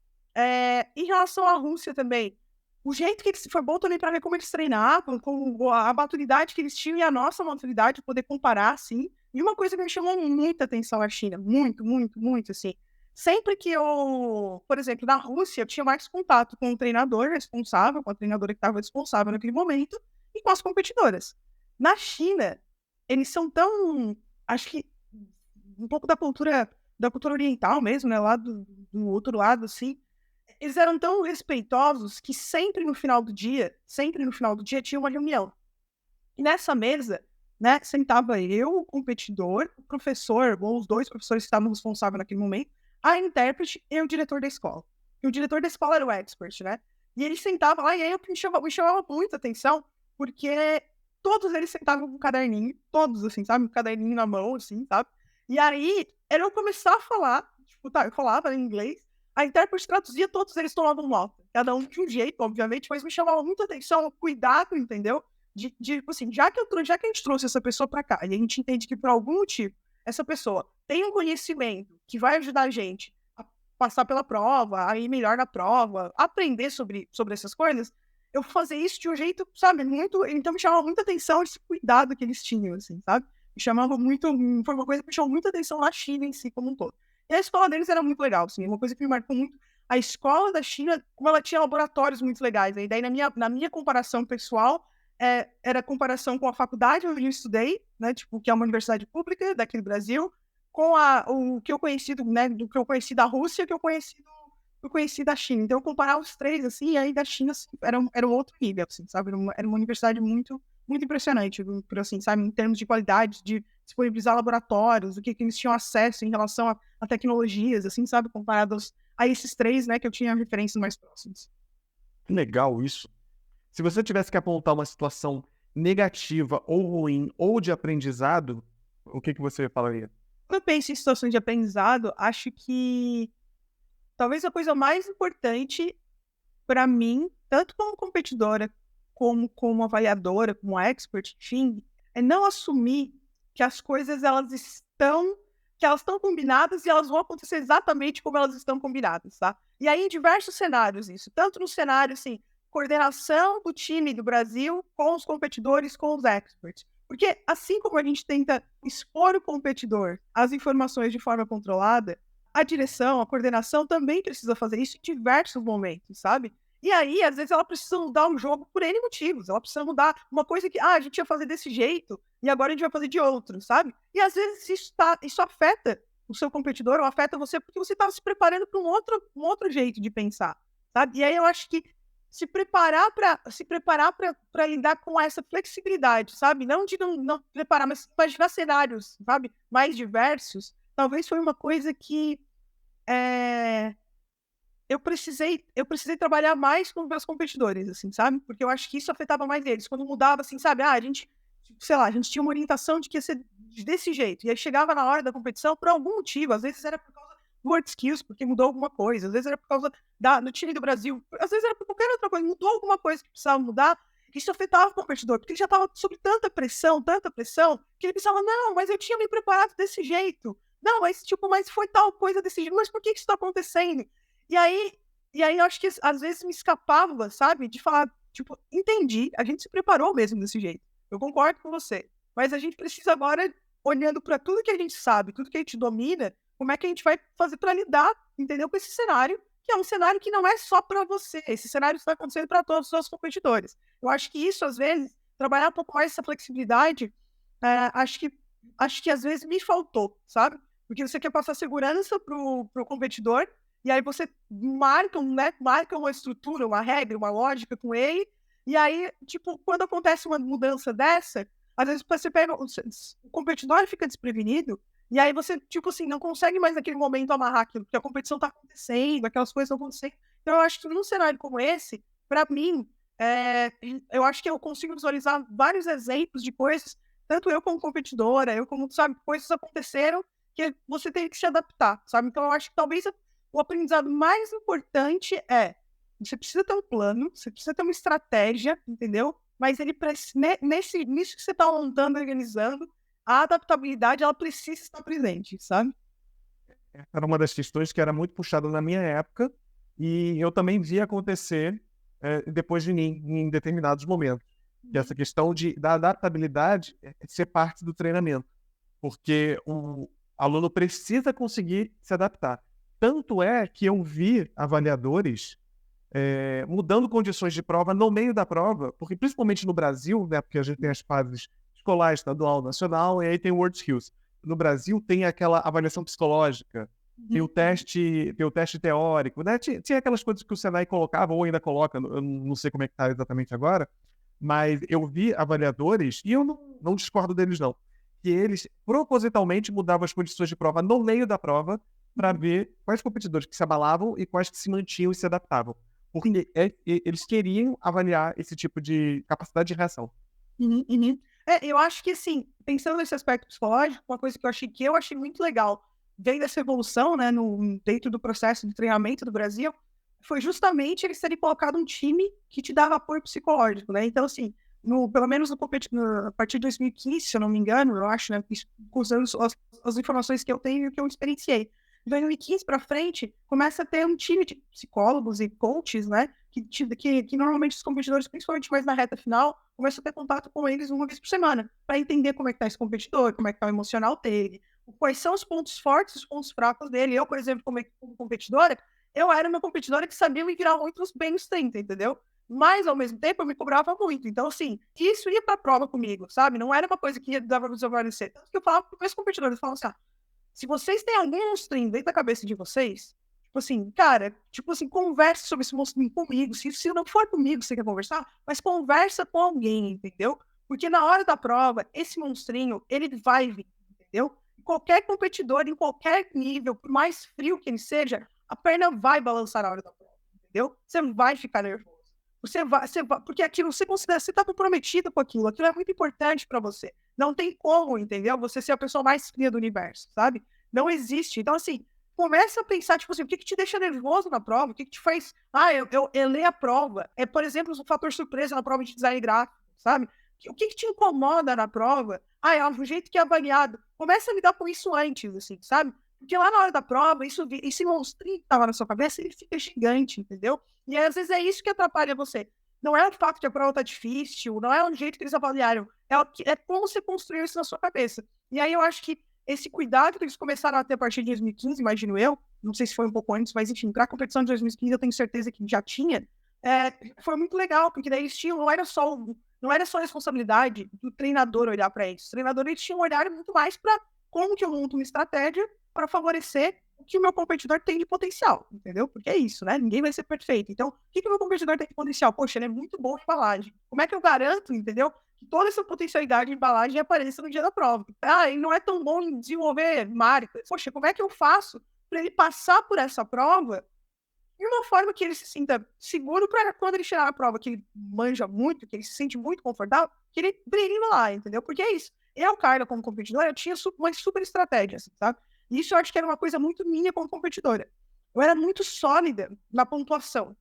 Em relação à Rússia também, o jeito que eles foi bom também para ver como eles treinavam, com a maturidade que eles tinham e a nossa maturidade, poder comparar, assim. E uma coisa que me chamou muita atenção na China, muito, muito, muito, assim. Sempre que eu, por exemplo, na Rússia, eu tinha mais contato com o treinador responsável, com a treinadora que estava responsável naquele momento, e com as competidoras. Na China, eles são tão, acho que um pouco da cultura oriental mesmo, né, lá do outro lado, assim, eles eram tão respeitosos que sempre no final do dia tinha uma reunião. E nessa mesa, né, sentava eu, o competidor, o professor, ou os dois professores que estavam responsáveis naquele momento, a intérprete e o diretor da escola. E o diretor da escola era o expert, né? E ele sentava lá, e aí me chamava muita atenção, porque todos eles sentavam com um caderninho, todos, assim, sabe? Um caderninho na mão, assim, sabe? E aí, era eu começar a falar, tipo, tá, eu falava em inglês, a intérprete traduzia, todos eles tomavam nota. Cada um de um jeito, obviamente, mas me chamava muita atenção, o cuidado, entendeu? Tipo assim, já que a gente trouxe essa pessoa para cá, e a gente entende que por algum motivo essa pessoa tem um conhecimento que vai ajudar a gente a passar pela prova, a ir melhor na prova, aprender sobre essas coisas, eu vou fazer isso de um jeito, sabe, muito... Então me chamava muita atenção esse cuidado que eles tinham, assim, sabe? Me chamava muito... Foi uma coisa que me chamou muita atenção na China em si, como um todo. E a escola deles era muito legal, assim, uma coisa que me marcou muito. A escola da China, como ela tinha laboratórios muito legais, né? E daí na minha comparação pessoal, era a comparação com a faculdade onde eu estudei, né, tipo, que é uma universidade pública daqui do Brasil, com o que eu conheci, né, do que eu conheci da Rússia, que eu conheci da China. Então, eu comparar os três, assim, e aí da China, assim, era um outro nível, assim, sabe? Era uma universidade muito, muito impressionante, por assim, sabe? Em termos de qualidade, de disponibilizar laboratórios, o que eles tinham acesso em relação a tecnologias, assim, sabe? Comparados a esses três, né, que eu tinha referências mais próximas. Legal isso. Se você tivesse que apontar uma situação negativa ou ruim ou de aprendizado, o que você falaria? Quando eu penso em situações de aprendizado, acho que talvez a coisa mais importante para mim, tanto como competidora, como avaliadora, como expert, enfim, é não assumir que as coisas que elas estão combinadas e elas vão acontecer exatamente como elas estão combinadas, tá? E aí em diversos cenários isso, tanto no cenário assim, coordenação do time do Brasil com os competidores, com os experts, Porque assim como a gente tenta expor o competidor às informações de forma controlada, a direção, a coordenação também precisa fazer isso em diversos momentos, sabe? E aí, às vezes, ela precisa mudar um jogo por N motivos. Ela precisa mudar uma coisa que, a gente ia fazer desse jeito e agora a gente vai fazer de outro, sabe? E às vezes isso afeta o seu competidor ou afeta você porque você estava se preparando para um outro jeito de pensar, sabe? E aí eu acho que se preparar para lidar com essa flexibilidade, sabe? Não de não preparar, mas imaginar cenários, sabe? Mais diversos. Talvez foi uma coisa que eu precisei trabalhar mais com os meus competidores, assim, sabe? Porque eu acho que isso afetava mais eles. Quando mudava, assim, sabe? A gente, sei lá, a gente tinha uma orientação de que ia ser desse jeito. E aí chegava na hora da competição por algum motivo. Às vezes era por causa do World Skills, porque mudou alguma coisa. Às vezes era por causa do time do Brasil. Às vezes era por qualquer outra coisa. Mudou alguma coisa que precisava mudar. Isso afetava o competidor, porque ele já estava sob tanta pressão, que ele pensava, não, mas eu tinha me preparado desse jeito. Não, mas foi tal coisa desse jeito. Mas por que isso está acontecendo? E aí, eu acho que às vezes me escapava, sabe? De falar, tipo, entendi, a gente se preparou mesmo desse jeito. Eu concordo com você. Mas a gente precisa agora, olhando para tudo que a gente sabe, tudo que a gente domina, como é que a gente vai fazer para lidar, entendeu? Com esse cenário, que é um cenário que não é só para você. Esse cenário está acontecendo para todos os seus competidores. Eu acho que isso, às vezes, trabalhar um pouco mais essa flexibilidade, acho que às vezes me faltou, sabe? Porque você quer passar segurança pro competidor, e aí você marca uma estrutura, uma regra, uma lógica com ele, e aí, tipo, quando acontece uma mudança dessa, às vezes você pega, o competidor fica desprevenido, e aí você, tipo assim, não consegue mais naquele momento amarrar aquilo, porque a competição tá acontecendo, aquelas coisas estão acontecendo. Então eu acho que num cenário como esse, para mim, eu acho que eu consigo visualizar vários exemplos de coisas, tanto eu como competidora, eu como, sabe, coisas aconteceram que você tem que se adaptar, sabe? Então eu acho que talvez o aprendizado mais importante você precisa ter um plano, você precisa ter uma estratégia, entendeu? Mas nisso que você está montando, organizando, a adaptabilidade, ela precisa estar presente, sabe? Era uma das questões que era muito puxada na minha época e eu também vi acontecer depois de mim, em determinados momentos. Que essa questão da adaptabilidade ser parte do treinamento, porque o aluno precisa conseguir se adaptar. Tanto é que eu vi avaliadores mudando condições de prova no meio da prova, porque principalmente no Brasil, né, porque a gente tem as fases escolar, estadual, nacional, e aí tem o World Skills. No Brasil tem aquela avaliação psicológica, tem o teste teórico, né? Tinha aquelas coisas que o Senai colocava, ou ainda coloca, eu não sei como é que está exatamente agora, mas eu vi avaliadores, e eu não discordo deles não, que eles propositalmente mudavam as condições de prova no meio da prova para ver quais competidores que se abalavam e quais que se mantinham e se adaptavam. Porque eles queriam avaliar esse tipo de capacidade de reação. Eu acho que, assim, pensando nesse aspecto psicológico, uma coisa que eu achei muito legal, vem dessa evolução, né, dentro do processo de treinamento do Brasil, foi justamente eles terem colocado um time que te dava apoio psicológico, né? Então, assim, pelo menos a partir de 2015, se eu não me engano, eu acho, né, usando as informações que eu tenho e que eu experienciei. De 2015 para frente, começa a ter um time de psicólogos e coaches, né, que normalmente os competidores, principalmente mais na reta final, começam a ter contato com eles uma vez por semana, para entender como é que está esse competidor, como é que está o emocional dele, quais são os pontos fortes e os pontos fracos dele. Eu, por exemplo, como competidora, eu era uma competidora que sabia me virar muito bem nos 30, entendeu? Mas, ao mesmo tempo, eu me cobrava muito. Então, assim, isso ia pra prova comigo, sabe? Não era uma coisa que dava pra desaparecer. Tanto que eu falava para os meus competidores, eu falava assim, se vocês têm algum monstrinho dentro da cabeça de vocês, tipo assim, cara, tipo assim, converse sobre esse monstrinho comigo. Se não for comigo, você quer conversar, mas conversa com alguém, entendeu? Porque na hora da prova, esse monstrinho, ele vai vir, entendeu? Qualquer competidor, em qualquer nível, por mais frio que ele seja, a perna vai balançar na hora da prova, entendeu? Você vai ficar nervoso. Você vai, porque aquilo você considera, você está comprometido com aquilo é muito importante para você. Não tem como, entendeu? Você ser a pessoa mais fria do universo, sabe? Não existe. Então, assim, começa a pensar, tipo assim, o que te deixa nervoso na prova? O que te faz... eu ler a prova. Por exemplo, um fator surpresa na prova de design gráfico, sabe? O que te incomoda na prova? O jeito que é avaliado. Começa a lidar com isso antes, assim, sabe? Porque lá na hora da prova, esse monstrinho que tava na sua cabeça, ele fica gigante, entendeu? E aí, às vezes é isso que atrapalha você. Não é o fato de a prova estar difícil, não é o jeito que eles avaliaram, é como você construiu isso na sua cabeça. E aí eu acho que esse cuidado que eles começaram a ter a partir de 2015, imagino eu, não sei se foi um pouco antes, mas enfim, para a competição de 2015 eu tenho certeza que já tinha, foi muito legal, porque daí eles tinham, não era só responsabilidade do treinador olhar para isso. Os treinadores tinham um olhar muito mais para como que eu monto uma estratégia para favorecer o que o meu competidor tem de potencial, entendeu? Porque é isso, né? Ninguém vai ser perfeito. Então, o que o meu competidor tem de potencial? Poxa, ele é muito bom em embalagem. Como é que eu garanto, entendeu? Que toda essa potencialidade de embalagem apareça no dia da prova. Ah, ele não é tão bom em desenvolver marcas. Poxa, como é que eu faço para ele passar por essa prova de uma forma que ele se sinta seguro para quando ele chegar na prova, que ele manja muito, que ele se sente muito confortável, que ele brilhe lá, entendeu? Porque é isso. Eu, Carla, como competidora, eu tinha uma super estratégia, assim, sabe? E isso eu acho que era uma coisa muito minha como competidora. Eu era muito sólida na pontuação.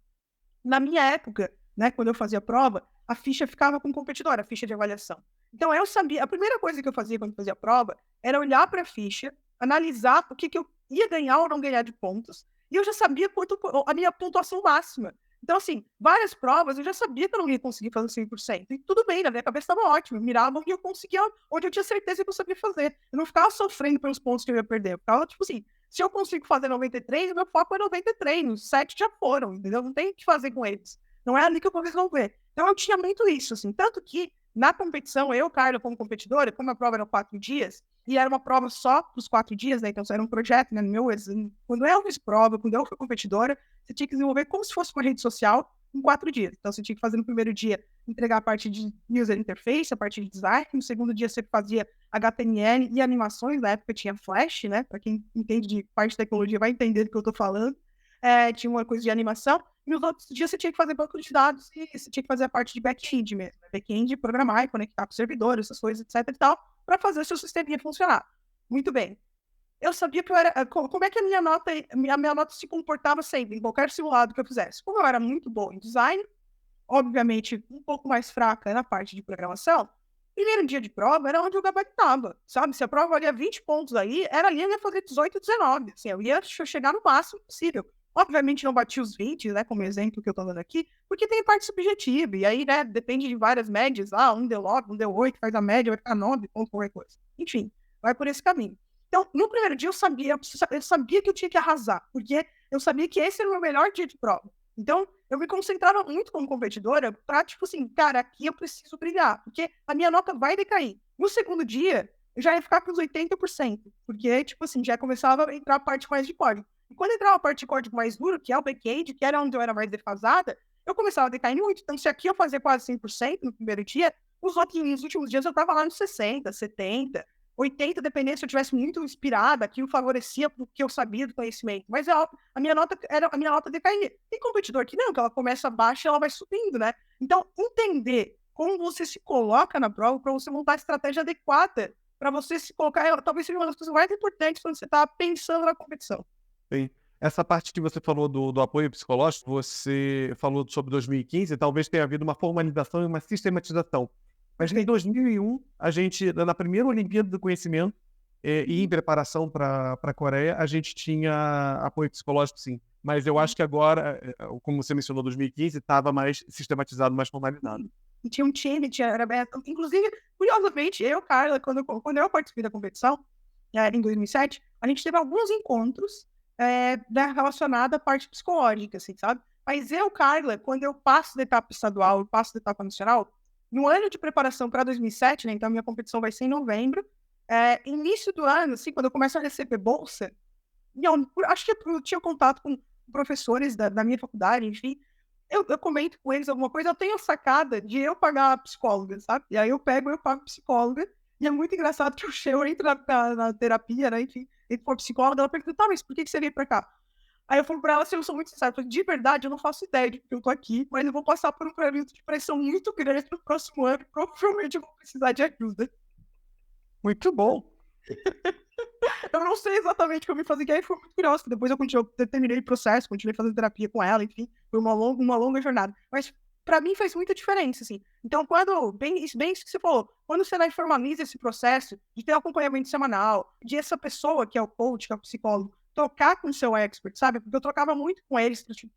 Na minha época, né, quando eu fazia prova, a ficha ficava com o competidor, a ficha de avaliação. Então eu sabia, a primeira coisa que eu fazia quando fazia prova era olhar para a ficha, analisar o que eu ia ganhar ou não ganhar de pontos, e eu já sabia quanto a minha pontuação máxima. Então, assim, várias provas eu já sabia que eu não ia conseguir fazer 100%. E tudo bem, na minha cabeça estava ótimo. Eu mirava onde eu conseguia, onde eu tinha certeza que eu sabia fazer. Eu não ficava sofrendo pelos pontos que eu ia perder. Eu ficava, tipo assim, se eu consigo fazer 93, meu foco é 93. Os 7 já foram, entendeu? Não tem o que fazer com eles. Não é ali que eu vou resolver. Então, eu tinha muito isso, assim. Tanto que, na competição, eu, Carla, como competidora, como a prova era 4 dias, e era uma prova só para os 4 dias, né? Então, era um projeto, né? Quando eu fiz prova, quando eu fui competidora, você tinha que desenvolver como se fosse uma rede social em 4 dias. Então, você tinha que fazer no primeiro dia, entregar a parte de user interface, a parte de design. No segundo dia, você fazia HTML e animações. Na época tinha Flash, né? Para quem entende de parte de tecnologia vai entender do que eu estou falando. Tinha uma coisa de animação. E nos outros dias você tinha que fazer banco de dados e você tinha que fazer a parte de back-end mesmo. Back-end, programar e conectar com o servidor, essas coisas, etc e tal, para fazer o seu sisteminha funcionar. Muito bem. Eu sabia que eu era... Como é que a minha nota se comportava sempre, em qualquer simulado que eu fizesse? Como eu era muito boa em design, obviamente um pouco mais fraca na parte de programação, primeiro dia de prova era onde eu gabaritava, sabe? Se a prova valia 20 pontos aí, era ali eu ia fazer 18, 19. Assim, eu ia chegar no máximo possível. Obviamente não bati os 20, né, como exemplo que eu tô dando aqui, porque tem parte subjetiva, e aí, né, depende de várias médias, um deu 9, um deu 8, faz a média, vai ficar 9, ponto, qualquer coisa. Enfim, vai por esse caminho. Então, no primeiro dia eu sabia que eu tinha que arrasar, porque eu sabia que esse era o meu melhor dia de prova. Então, eu me concentrava muito como competidora pra, tipo assim, cara, aqui eu preciso brilhar, porque a minha nota vai decair. No segundo dia, eu já ia ficar com os 80%, porque, tipo assim, já começava a entrar a parte mais de código. E quando entrava a parte de código mais duro, que é o back-end, que era onde eu era mais defasada, eu começava a decair muito. Então, se aqui eu fazia quase 100% no primeiro dia, nos últimos dias eu tava lá nos 60, 70, 80, dependendo se eu tivesse muito inspirada, aquilo favorecia o que eu sabia do conhecimento. Mas a minha nota decaía. Tem competidor que não, que ela começa baixa e ela vai subindo, né? Então, entender como você se coloca na prova para você montar a estratégia adequada para você se colocar, talvez seja uma das coisas mais importantes quando você está pensando na competição. Sim. Essa parte que você falou do apoio psicológico, você falou sobre 2015, talvez tenha havido uma formalização e uma sistematização. Mas em 2001, a gente, na primeira Olimpíada do Conhecimento, e em preparação para a Coreia, a gente tinha apoio psicológico, sim. Mas eu acho que agora, como você mencionou, 2015, estava mais sistematizado, mais formalizado. E tinha um time, inclusive, curiosamente, eu, Carla, quando eu participei da competição, em 2007, a gente teve alguns encontros relacionados à parte psicológica, assim, sabe? Mas eu, Carla, quando eu passo da etapa estadual e passo da etapa nacional, no ano de preparação para 2007, né, então a minha competição vai ser em novembro, início do ano, assim, quando eu começo a receber bolsa, acho que eu tinha contato com professores da minha faculdade, enfim, eu comento com eles alguma coisa, eu tenho a sacada de eu pagar a psicóloga, sabe? E aí eu pago a psicóloga, e é muito engraçado que eu entro na terapia, né, enfim, entro com a psicóloga, ela pergunta, tá, mas por que você veio pra cá? Aí eu falo pra ela, assim, eu sou muito sincero, de verdade, eu não faço ideia de que eu tô aqui, mas eu vou passar por um período de pressão muito grande no próximo ano, e provavelmente eu vou precisar de ajuda. Muito bom. Eu não sei exatamente o que eu vim fazer, que aí foi muito curioso, depois eu terminei o processo, continuei fazendo terapia com ela, enfim, foi uma longa jornada. Mas pra mim faz muita diferença, assim. Então, bem isso que você falou, quando você formaliza esse processo de ter acompanhamento semanal, de essa pessoa que é o coach, que é o psicólogo, trocar com o seu expert, sabe? Porque eu trocava muito com eles, tipo,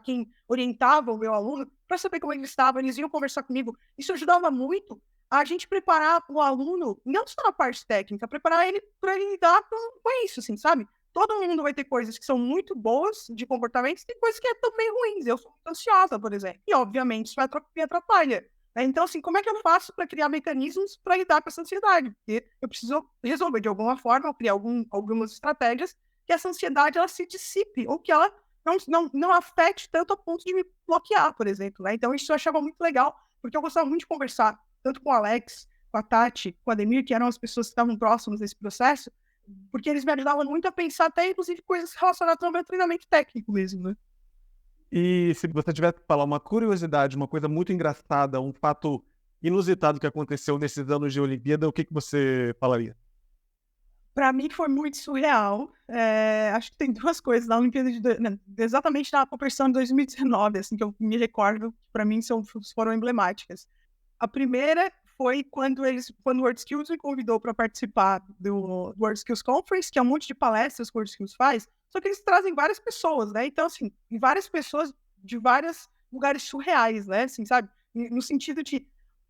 quem orientava o meu aluno, para saber como eles estavam, eles iam conversar comigo. Isso ajudava muito a gente preparar o aluno, não só na parte técnica, preparar ele para ele lidar com isso, assim, sabe? Todo mundo vai ter coisas que são muito boas de comportamento e tem coisas que são bem ruins. Eu sou muito ansiosa, por exemplo. E, obviamente, isso me atrapalha. Então, assim, como é que eu faço para criar mecanismos para lidar com essa ansiedade? Porque eu preciso resolver de alguma forma, criar algumas estratégias que essa ansiedade ela se dissipe ou que ela não afete tanto a ponto de me bloquear, por exemplo. Né? Então, isso eu achava muito legal, porque eu gostava muito de conversar tanto com o Alex, com a Tati, com o Ademir, que eram as pessoas que estavam próximas desse processo, porque eles me ajudavam muito a pensar até, inclusive, coisas relacionadas ao meu treinamento técnico mesmo, né? E se você tiver que falar uma curiosidade, uma coisa muito engraçada, um fato inusitado que aconteceu nesses anos de Olimpíada, o que você falaria? Para mim foi muito surreal. Acho que tem duas coisas na Olimpíada exatamente na competição de 2019, assim, que eu me recordo, que para mim foram emblemáticas. A primeira foi quando o WorldSkills me convidou para participar do WorldSkills Conference, que é um monte de palestras que o WorldSkills faz, só que eles trazem várias pessoas, né? Então, assim, várias pessoas de vários lugares surreais, né? Assim, sabe? No sentido de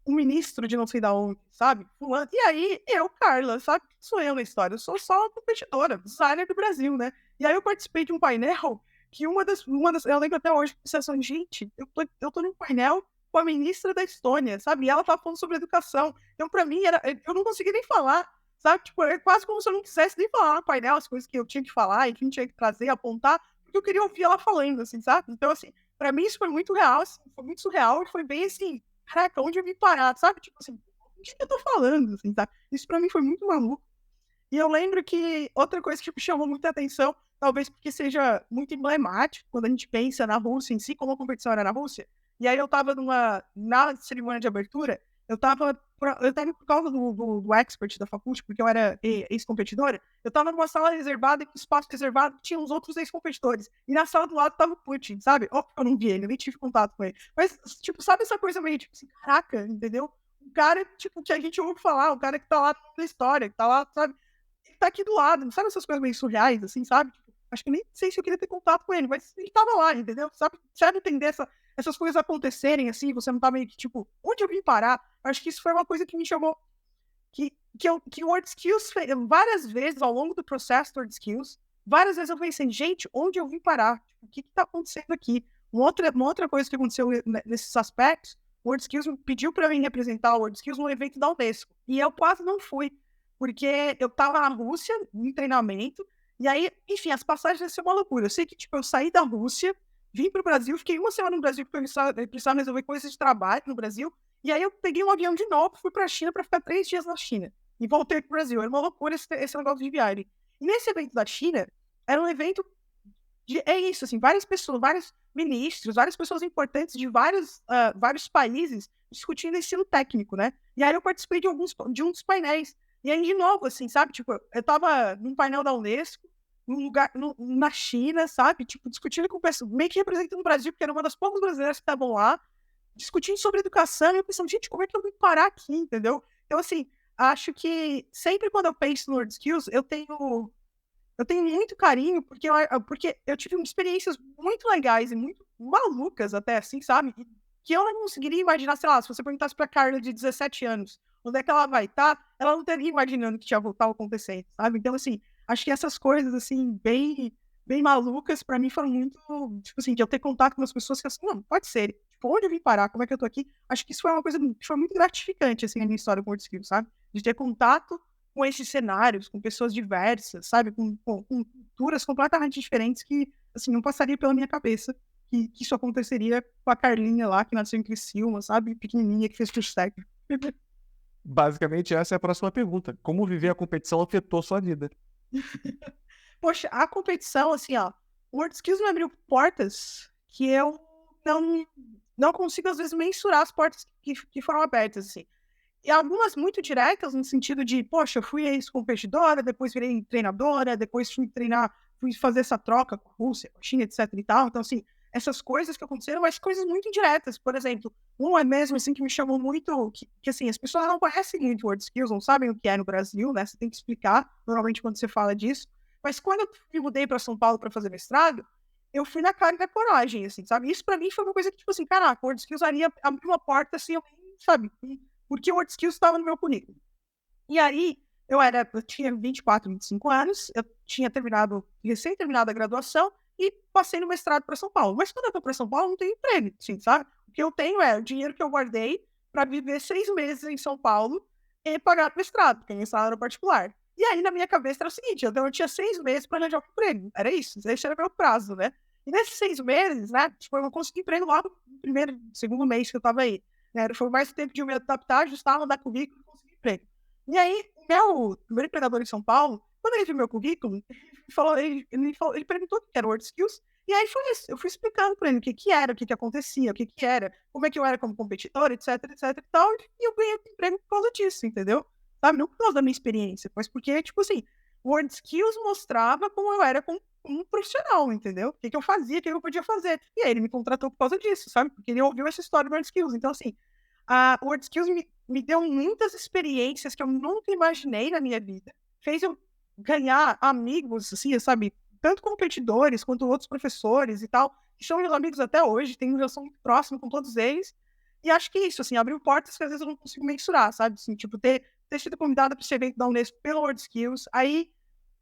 um ministro de não sei da onde, sabe? Fulano. E aí, eu, Carla, sabe? Sou eu na história. Eu sou só uma competidora, designer do Brasil, né? E aí eu participei de um painel que uma das eu lembro até hoje, pensando, gente, eu tô num painel com a ministra da Estônia, sabe? E ela tava falando sobre educação. Então, pra mim, eu não conseguia nem falar, sabe? Tipo, é quase como se eu não quisesse nem falar no painel as coisas que eu tinha que falar e que eu tinha que trazer, apontar, porque eu queria ouvir ela falando, assim, sabe? Então, assim, pra mim isso foi muito real, assim, foi muito surreal e foi bem assim, caraca, onde eu vim parar, sabe? Tipo assim, o que eu tô falando, assim, sabe? Isso pra mim foi muito maluco. E eu lembro que outra coisa que me chamou muita atenção, talvez porque seja muito emblemático, quando a gente pensa na Rússia em si, como a competição era na Rússia. E aí eu tava na cerimônia de abertura, eu tava por causa do expert da faculdade, porque eu era ex-competidora, eu tava numa sala reservada, e no espaço reservado tinha os outros ex-competidores. E na sala do lado tava o Putin, sabe? Óbvio que eu não vi ele, eu nem tive contato com ele. Mas, tipo, sabe essa coisa meio, tipo assim, caraca, entendeu? O cara, tipo, que a gente ouve falar, o cara que tá lá na história, que tá lá, sabe? Ele tá aqui do lado, sabe essas coisas meio surreais, assim, sabe? Tipo, acho que nem sei se eu queria ter contato com ele, mas ele tava lá, entendeu? Sabe entender essas coisas acontecerem, assim, você não tá meio que, tipo, onde eu vim parar? Acho que isso foi uma coisa que me chamou, que o WorldSkills fez várias vezes ao longo do processo do WorldSkills, várias vezes eu pensei, gente, onde eu vim parar? Tipo, o que tá acontecendo aqui? Uma outra coisa que aconteceu nesses aspectos, o WorldSkills pediu para mim representar o WorldSkills num evento da Unesco, e eu quase não fui, porque eu tava na Rússia, em treinamento, e aí, enfim, as passagens iam ser uma loucura. Eu sei que, tipo, eu saí da Rússia, vim pro Brasil, fiquei uma semana no Brasil porque eu precisava resolver coisas de trabalho no Brasil, e aí eu peguei um avião de novo, fui pra China para ficar 3 dias na China, e voltei pro Brasil. Era uma loucura esse negócio de viagem. E nesse evento da China, era um evento é isso, assim, várias pessoas, vários ministros, várias pessoas importantes de vários países discutindo ensino técnico, né? E aí eu participei de um dos painéis. E aí, de novo, assim, sabe? Tipo, eu tava num painel da Unesco, num lugar, na China, sabe? Tipo, discutindo com pessoas, meio que representando o Brasil, porque era uma das poucas brasileiras que estavam lá, discutindo sobre educação, e eu pensando, gente, como é que eu vim parar aqui, entendeu? Então, assim, acho que sempre quando eu penso no WorldSkills, eu tenho muito carinho, porque eu tive experiências muito legais e muito malucas até, assim, sabe? Que eu não conseguiria imaginar, sei lá, se você perguntasse pra Carla de 17 anos, onde é que ela vai estar, ela não teria imaginando que estava acontecendo, sabe? Então, assim, acho que essas coisas, assim, bem, bem malucas, pra mim foram muito, tipo assim, de eu ter contato com as pessoas que, assim, não, pode ser, tipo, onde eu vim parar, como é que eu tô aqui? Acho que isso foi uma coisa que foi muito gratificante, assim, na minha história com o WorldSkills, sabe? De ter contato com esses cenários, com pessoas diversas, sabe? Com culturas completamente diferentes que, assim, não passaria pela minha cabeça que isso aconteceria com a Carlinha lá, que nasceu em Criciúma, sabe? Pequenininha, que fez curso técnico. Basicamente, essa é a próxima pergunta. Como viver a competição afetou sua vida? Poxa, a competição, assim, ó, o WorldSkills me abriu portas que eu não consigo, às vezes, mensurar as portas que foram abertas, assim. E algumas muito diretas, no sentido de, poxa, eu fui ex-competidora, depois virei treinadora, depois fui fazer essa troca com a Rússia, com a China, etc e tal. Então, assim, essas coisas que aconteceram, mas coisas muito indiretas. Por exemplo, uma mesmo, assim, que me chamou muito, que assim, as pessoas não conhecem muito WorldSkills, não sabem o que é no Brasil, né? Você tem que explicar, normalmente, quando você fala disso. Mas quando eu me mudei para São Paulo para fazer mestrado, eu fui na cara e na coragem, assim, sabe? Isso para mim foi uma coisa que, tipo assim, caraca, o WordSkills abriu uma porta, assim, sabe? Porque o WordSkills estava no meu currículo. E aí, eu tinha 24, 25 anos, eu tinha recém terminado a graduação e passei no mestrado para São Paulo. Mas quando eu tô para São Paulo, não tenho emprego, assim, sabe? O que eu tenho é o dinheiro que eu guardei para viver 6 meses em São Paulo e pagar o mestrado, porque é em salário particular. E aí, na minha cabeça, era o seguinte, eu tinha 6 meses para arranjar um emprego. Era isso, esse era o meu prazo, né? E nesses 6 meses, né, tipo, eu consegui emprego logo no primeiro, segundo mês que eu tava aí. Né? Foi mais tempo de eu me adaptar, ajustar, mandar currículo e conseguir emprego. E aí, o meu primeiro empregador em São Paulo, quando ele viu meu currículo, ele perguntou o que era WordSkills, e aí foi isso. Eu fui explicando para ele o que era, o que acontecia, o que era, como é que eu era como competidor, etc, etc e tal, e eu ganhei emprego por causa disso, entendeu? Sabe? Não por causa da minha experiência, mas porque, tipo assim, WordSkills mostrava como eu era como um profissional, entendeu? O que eu fazia, o que eu podia fazer. E aí ele me contratou por causa disso, sabe? Porque ele ouviu essa história do WordSkills. Então, assim, a WordSkills me deu muitas experiências que eu nunca imaginei na minha vida. Fez eu ganhar amigos, assim, sabe? Tanto competidores quanto outros professores e tal, que são meus amigos até hoje, tenho uma relação muito próxima com todos eles. E acho que isso, assim, abriu portas que às vezes eu não consigo mensurar, sabe? Assim, tipo, ter sido convidada para esse evento da Unesco pelo WordSkills, aí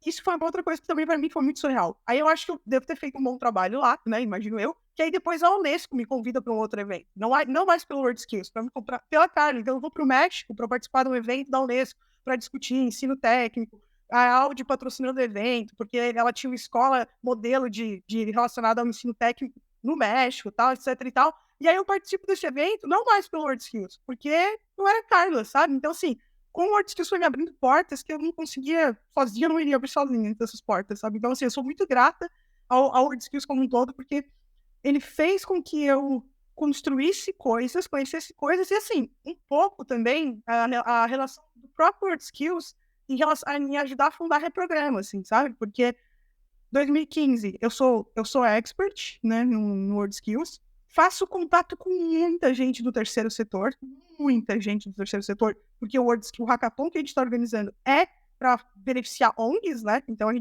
isso foi uma outra coisa que também para mim foi muito surreal. Aí eu acho que eu devo ter feito um bom trabalho lá, né? Imagino eu. Que aí depois a Unesco me convida para um outro evento. Não mais pelo WordSkills, para me comprar pela Carla. Então eu vou para o México para participar de um evento da Unesco para discutir ensino técnico. A Audi patrocinando o evento, porque ela tinha uma escola modelo de relacionada ao ensino técnico no México, tal, etc e tal. E aí eu participo desse evento, não mais pelo WordSkills, porque não era Carla, sabe? Então, assim, com o WordSkills foi me abrindo portas que eu não conseguia sozinha, eu não iria abrir sozinha dessas portas, sabe? Então, assim, eu sou muito grata ao WordSkills como um todo, porque ele fez com que eu construísse coisas, conhecesse coisas, e assim, um pouco também a relação do próprio WordSkills em relação a me ajudar a fundar reprograma, assim, sabe? Porque 2015 eu sou expert, né, no WordSkills, faço contato com muita gente do terceiro setor, porque o hackathon que a gente está organizando é para beneficiar ONGs, né? Então eu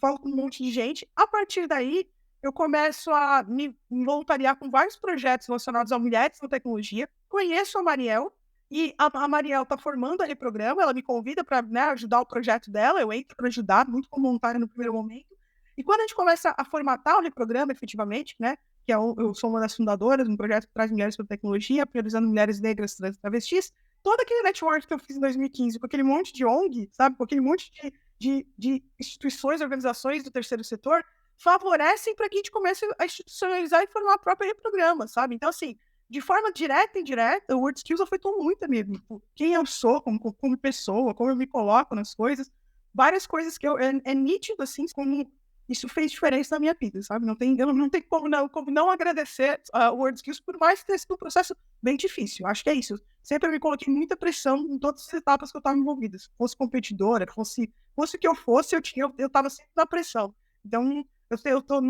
falo com um monte de gente. A partir daí, eu começo a me voluntariar com vários projetos relacionados a mulheres na tecnologia. Conheço a Mariel, e a Mariel está formando a Reprograma, ela me convida para, né, ajudar o projeto dela, eu entro para ajudar, muito como voluntária no primeiro momento. E quando a gente começa a formatar o Reprograma, efetivamente, né, que eu sou uma das fundadoras de um projeto que traz mulheres para a tecnologia, priorizando mulheres negras, trans e travestis, todo aquele network que eu fiz em 2015, com aquele monte de ONG, sabe, com aquele monte de instituições, organizações do terceiro setor, favorecem para que a gente comece a institucionalizar e formar a própria Reprograma, sabe? Então, assim, de forma direta e indireta, o WordSkills afetou muito a minha vida. Quem eu sou como pessoa, como eu me coloco nas coisas, várias coisas que é nítido, assim, como isso fez diferença na minha vida, sabe? Eu não tenho como não agradecer o WordSkills, por mais que tenha sido um processo bem difícil. Acho que é isso. Sempre eu me coloquei muita pressão em todas as etapas que eu estava envolvida. Se fosse competidora, fosse o que eu fosse, eu estava sempre na pressão. Então,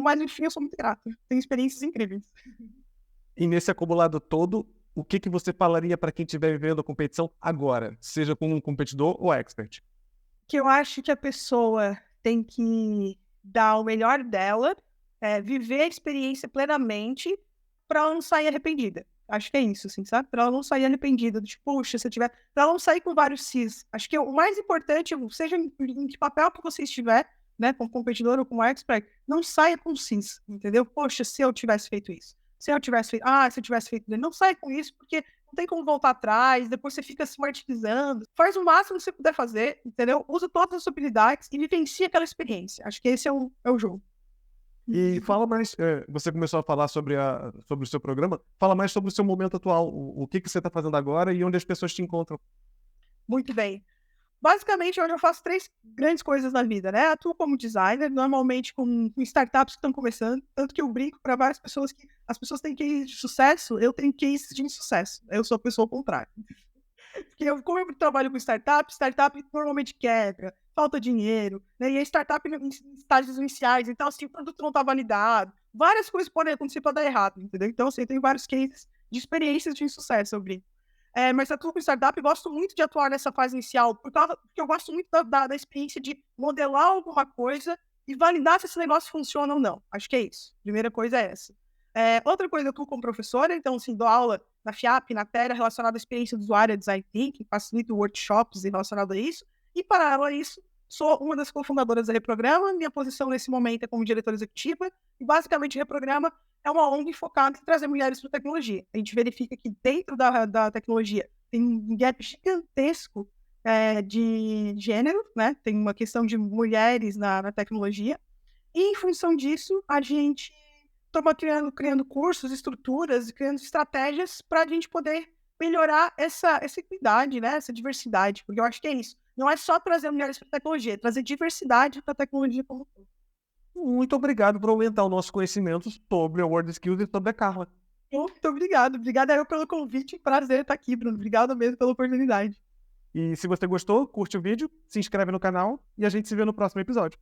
mas enfim, eu sou muito grata. Tenho experiências incríveis. E nesse acumulado todo, o que você falaria para quem estiver vivendo a competição agora, seja como um competidor ou expert? Que eu acho que a pessoa tem que dar o melhor dela, viver a experiência plenamente, para ela não sair arrependida. Acho que é isso, assim, sabe? Para ela não sair arrependida, tipo, puxa, se eu tiver... Para ela não sair com vários cis. Acho que o mais importante, seja em que papel que você estiver, né, como competidor ou como expert, não saia com cis, entendeu? Poxa, se eu tivesse feito isso. Se eu tivesse feito... Não saia com isso, porque não tem como voltar atrás, depois você fica se martirizando. Faz o máximo que você puder fazer, entendeu? Usa todas as habilidades e vivencia aquela experiência. Acho que esse é o jogo. E fala mais, você começou a falar sobre o seu programa, fala mais sobre o seu momento atual, o que você está fazendo agora e onde as pessoas te encontram. Muito bem. Basicamente, hoje eu faço 3 grandes coisas na vida, né? Atuo como designer, normalmente com startups que estão começando, tanto que eu brinco para várias pessoas que as pessoas têm cases de sucesso, eu tenho cases de insucesso. Eu sou a pessoa contrária. Porque como eu trabalho com startup normalmente quebra, falta dinheiro, né? E a startup em estágios iniciais, então assim, o produto não está validado, várias coisas podem acontecer para dar errado, entendeu? Então, assim, eu tenho vários cases de experiências de insucesso, eu brinco. Mas atuo com startup e gosto muito de atuar nessa fase inicial, porque eu gosto muito da experiência de modelar alguma coisa e validar se esse negócio funciona ou não. Acho que é isso. Primeira coisa é essa. Outra coisa, eu estou como professora, então, assim, dou aula na FIAP, na Terra, relacionada à experiência do usuário, design thinking, facilito workshops relacionados a isso. E, paralelo a isso, sou uma das cofundadoras da Reprograma. Minha posição nesse momento é como diretora executiva. E, basicamente, Reprograma é uma ONG focada em trazer mulheres para a tecnologia. A gente verifica que dentro da tecnologia tem um gap gigantesco de gênero, né? Tem uma questão de mulheres na tecnologia. E, em função disso, a gente estamos criando cursos, estruturas, criando estratégias para a gente poder melhorar essa equidade, né? Essa diversidade, porque eu acho que é isso. Não é só trazer mulheres para a tecnologia, é trazer diversidade para a tecnologia como um todo. Muito obrigado por aumentar o nosso conhecimento sobre a Word Skills e sobre a Carla. Muito obrigado. Obrigada eu pelo convite. Prazer estar aqui, Bruno. Obrigado mesmo pela oportunidade. E se você gostou, curte o vídeo, se inscreve no canal e a gente se vê no próximo episódio.